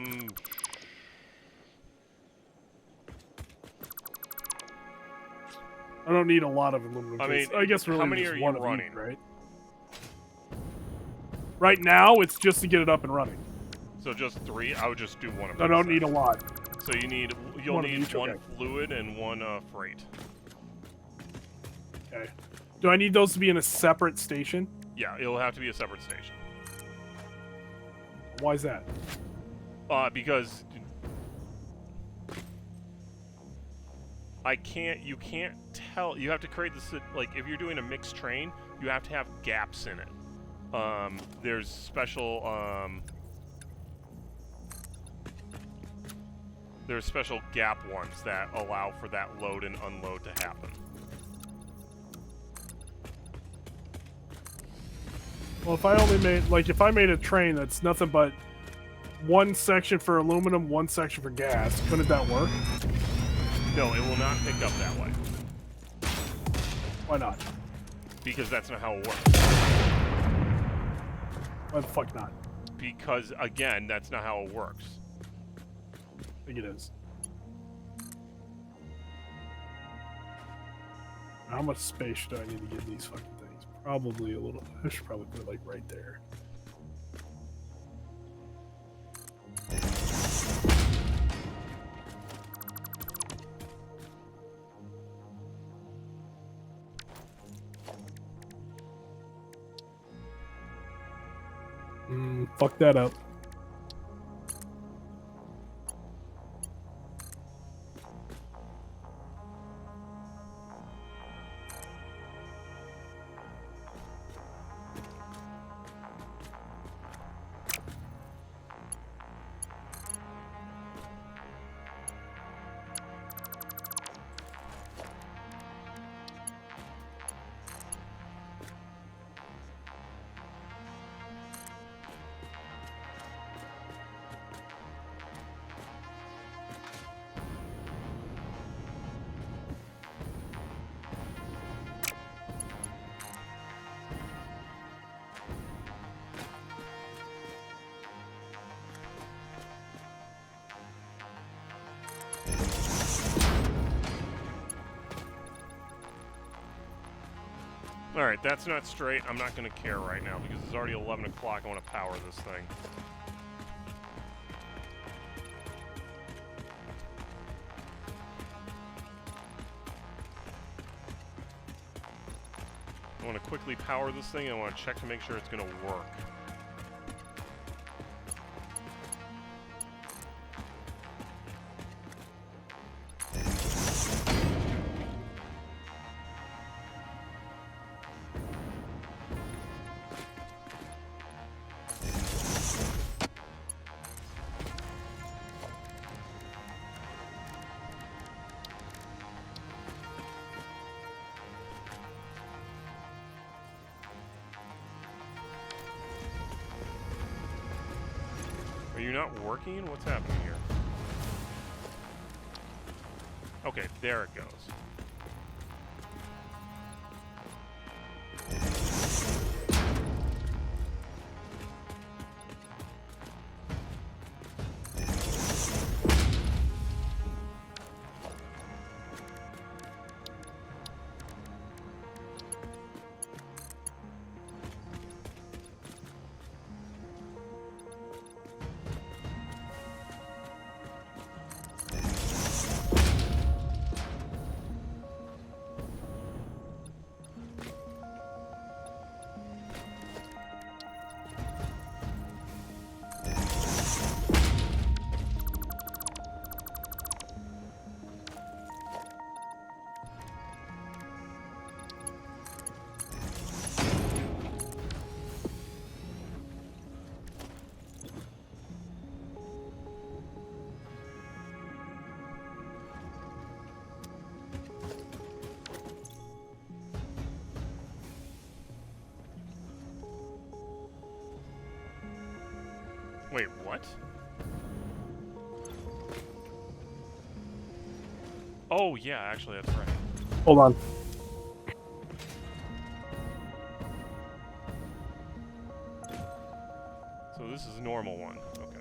I don't need a lot of aluminum casings. mean, I guess really how many just are you one of running? each, right? Right now, it's just to get it up and running. So just 3. I would just do one of. I don't need a lot. So you'll One of need each, one okay. fluid and one freight. Okay. Do I need those to be in a separate station? Yeah, it'll have to be a separate station. Why is that? Because you can't tell. You have to create this, like, if you're doing a mixed train, you have to have gaps in it. There's special, there's special gap ones that allow for that load and unload to happen. Well, if I only made, like, if I made a train that's nothing but one section for aluminum, one section for gas, couldn't that work? No, it will not pick up that way. Why not? Because that's not how it works. Why the fuck not? Because, again, that's not how it works. I think it is. How much space should I need to give these fucking things? Probably a little. I should probably put it like right there. Fuck that up. If that's not straight, I'm not going to care right now because it's already 11 o'clock. I want to power this thing. I want to quickly power this thing, and I want to check to make sure it's going to work. Are you not working? What's happening here? Okay, there it goes. Wait, what? Oh, yeah, actually, that's right. Hold on. So this is a normal one. Okay.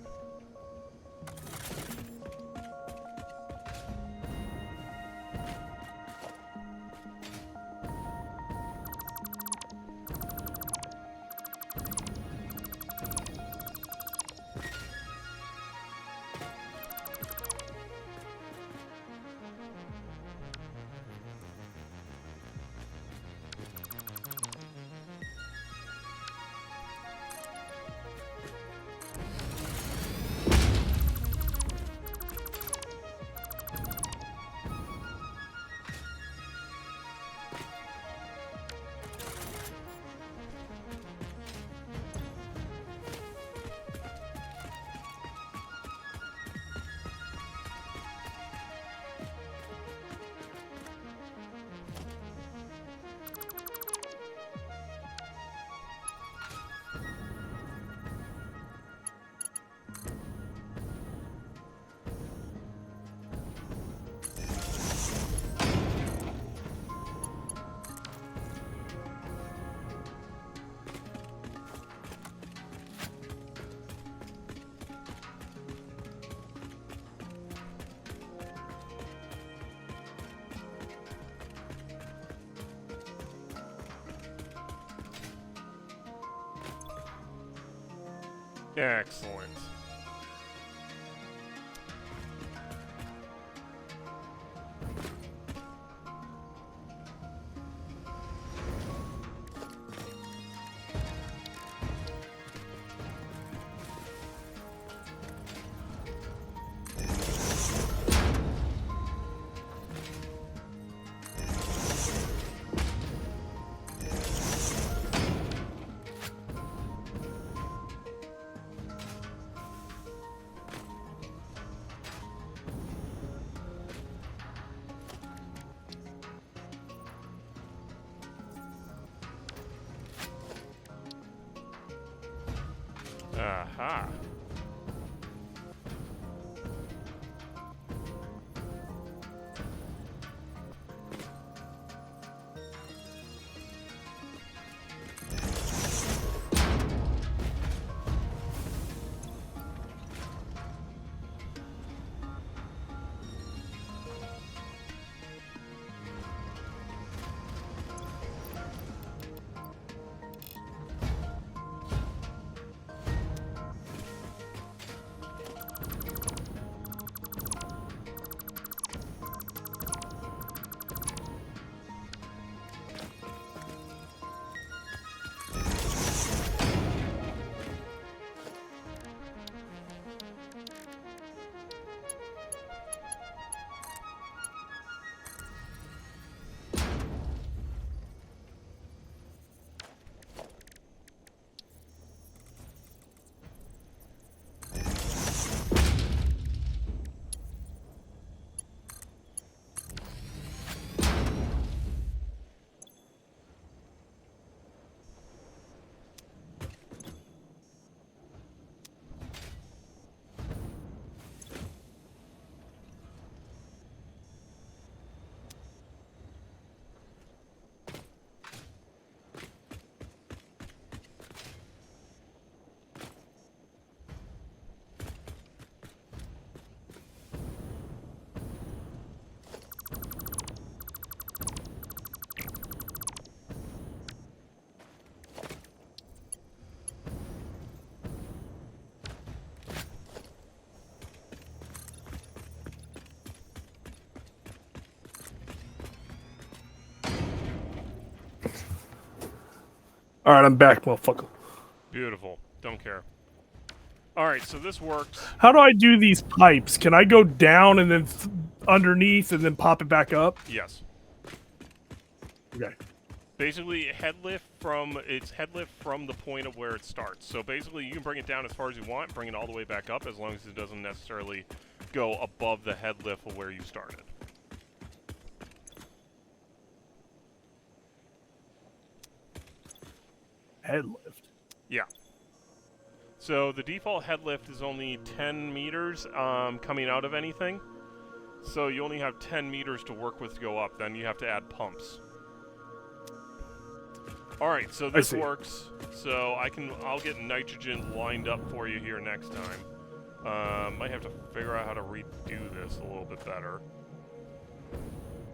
Excellent. Aha. All right, I'm back, motherfucker. Beautiful. Don't care. All right, so this works. How do I do these pipes? Can I go down and then underneath and then pop it back up? Yes. Okay. Basically, head lift from the point of where it starts. So basically, you can bring it down as far as you want, bring it all the way back up, as long as it doesn't necessarily go above the head lift of where you started. Head lift. Yeah. So the default head lift is only 10 meters coming out of anything. So you only have 10 meters to work with to go up. Then you have to add pumps. All right, so this works. So I'll get nitrogen lined up for you here next time. Might have to figure out how to redo this a little bit better.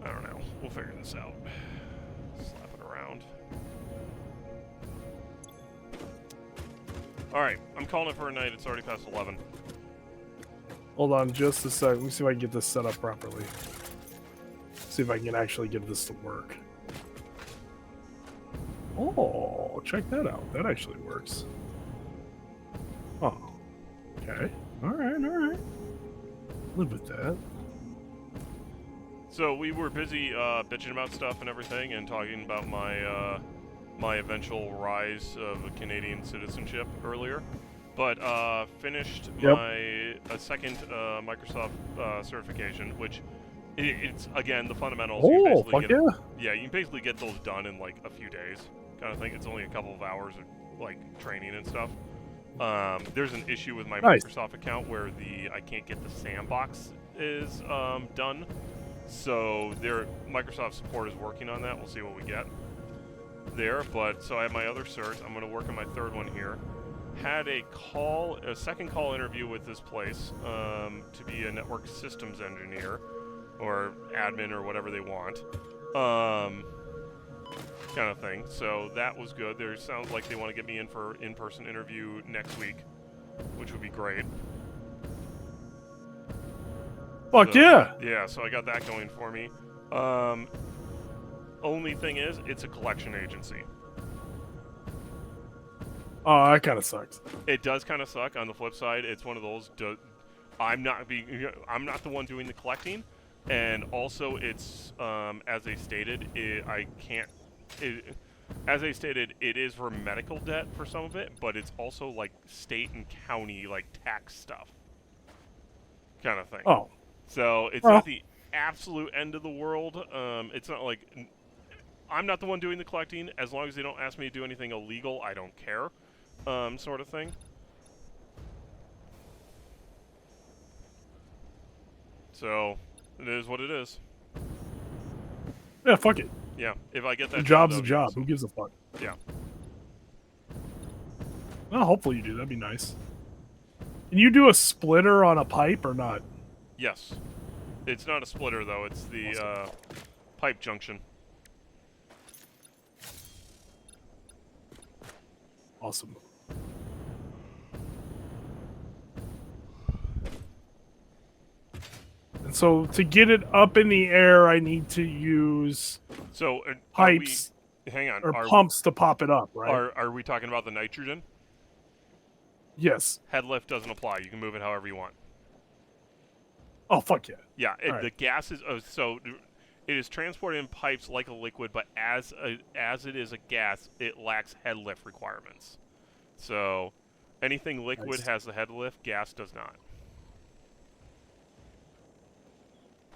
I don't know. We'll figure this out. Slap it around. All right, I'm calling it for a night. It's already past 11. Hold on just a sec. Let me see if I can get this set up properly. See if I can actually get this to work. Oh, check that out. That actually works. Oh. Okay. Alright. Live with that. So we were busy bitching about stuff and everything and talking about my my eventual rise of Canadian citizenship earlier. But finished my second Microsoft certification, which it's, again, the fundamentals. Oh, fuck yeah. Yeah, you can basically get those done in like a few days kind of thing. It's only a couple of hours of like training and stuff. There's an issue with my Microsoft account where I can't get the sandbox is done. So Microsoft support is working on that. We'll see what we get there. But so I have my other cert. I'm going to work on my third one here. Had a second call interview with this place to be a network systems engineer or admin or whatever they want, kind of thing. So that was good. There sounds like they want to get me in for in-person interview next week, which would be great. Fuck yeah! Yeah, so I got that going for me. Only thing is, it's a collection agency. Oh, that kind of sucks. It does kind of suck. On the flip side, it's one of those. I'm not the one doing the collecting, and also it's as they stated, as they stated, it is for medical debt for some of it, but it's also like state and county like tax stuff, kind of thing. Oh, so it's not the absolute end of the world. It's not like I'm not the one doing the collecting. As long as they don't ask me to do anything illegal, I don't care. Sort of thing. So, it is what it is. Yeah, fuck it. Yeah, if I get that the job's job, a job. awesome. Who gives a fuck? Yeah. Well, hopefully you do. That'd be nice. Can you do a splitter on a pipe or not? Yes. It's not a splitter, though. It's the pipe junction. Awesome. And so to get it up in the air, I need to use pipes hang on, or pumps to pop it up, right? Are we talking about the nitrogen? Yes. Head lift doesn't apply. You can move it however you want. Oh, fuck yeah. Yeah, the gas is... so it is transported in pipes like a liquid, but as it is a gas, it lacks head lift requirements. So anything liquid has the head lift, gas does not.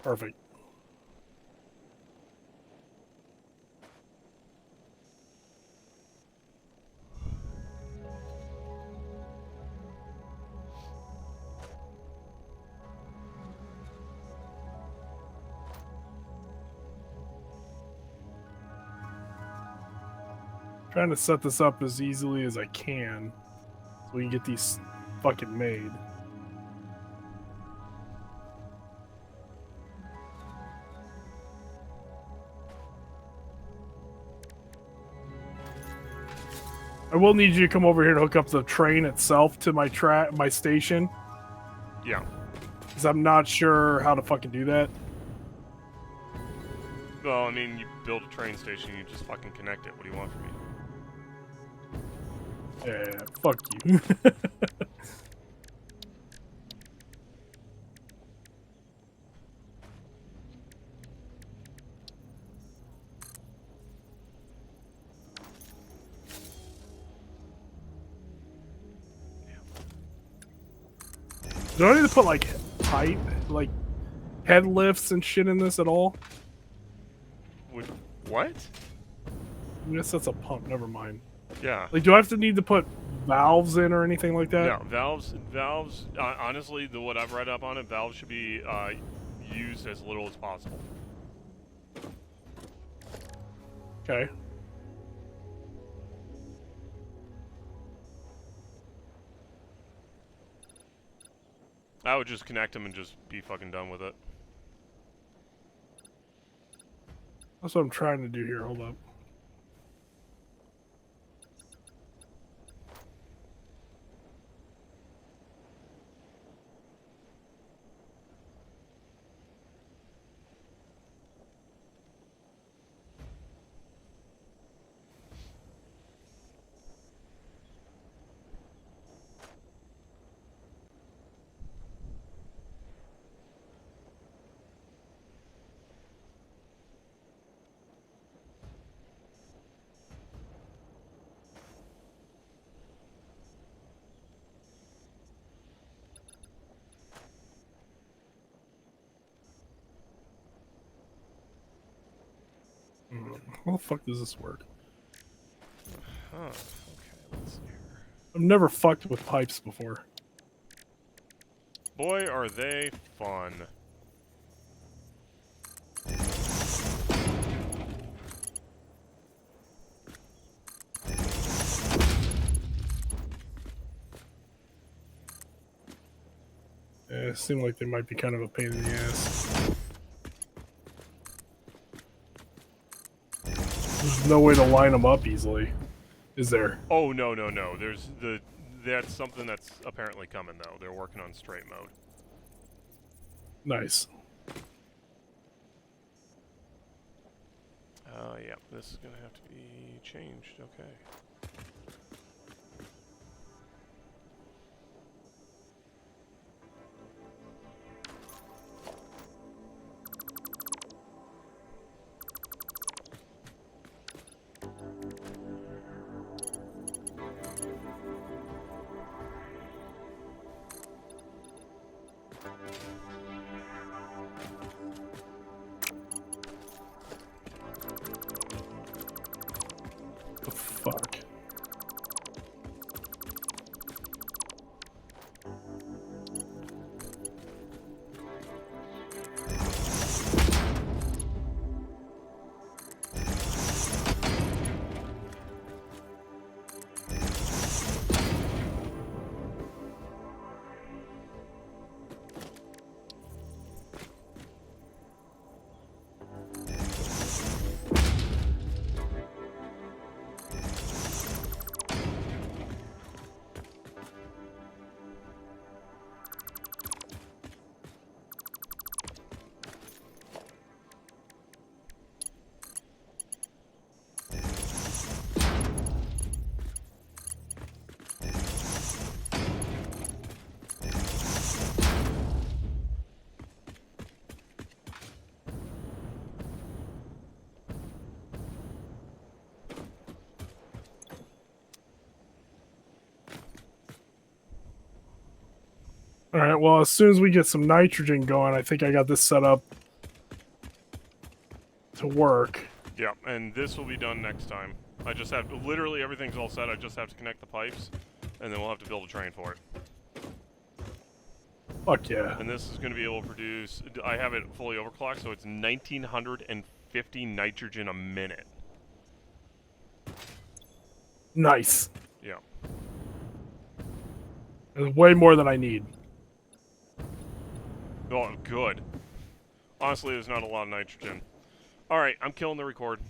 Perfect. Trying to set this up as easily as I can so we can get these fucking made. I will need you to come over here to hook up the train itself to my station. Yeah. Because I'm not sure how to fucking do that. Well, I mean, you build a train station, you just fucking connect it. What do you want from me? Yeah, fuck you. Do I need to put like height, like head lifts and shit in this at all? What? I guess that's a pump. Never mind. Yeah. Like, do I have to need to put valves in or anything like that? No, valves. Honestly, what I've read up on it, valves should be used as little as possible. Okay. I would just connect them and just be fucking done with it. That's what I'm trying to do here. Hold up. How the fuck does this work? Huh. Okay, let's see here. I've never fucked with pipes before. Boy, are they fun. Yeah, it seemed like they might be kind of a pain in the ass. There's no way to line them up easily, is there? Oh, no. That's something that's apparently coming, though. They're working on straight mode. Nice. Yeah, this is gonna have to be changed, okay. The fuck? All right, well, as soon as we get some nitrogen going, I think I got this set up to work. Yeah, and this will be done next time. I just have literally everything's all set. I just have to connect the pipes, and then we'll have to build a train for it. Fuck yeah. And this is going to be able to produce. I have it fully overclocked, so it's 1950 nitrogen a minute. Nice. Yeah. It's way more than I need. Oh, good. Honestly, there's not a lot of nitrogen. All right, I'm killing the record.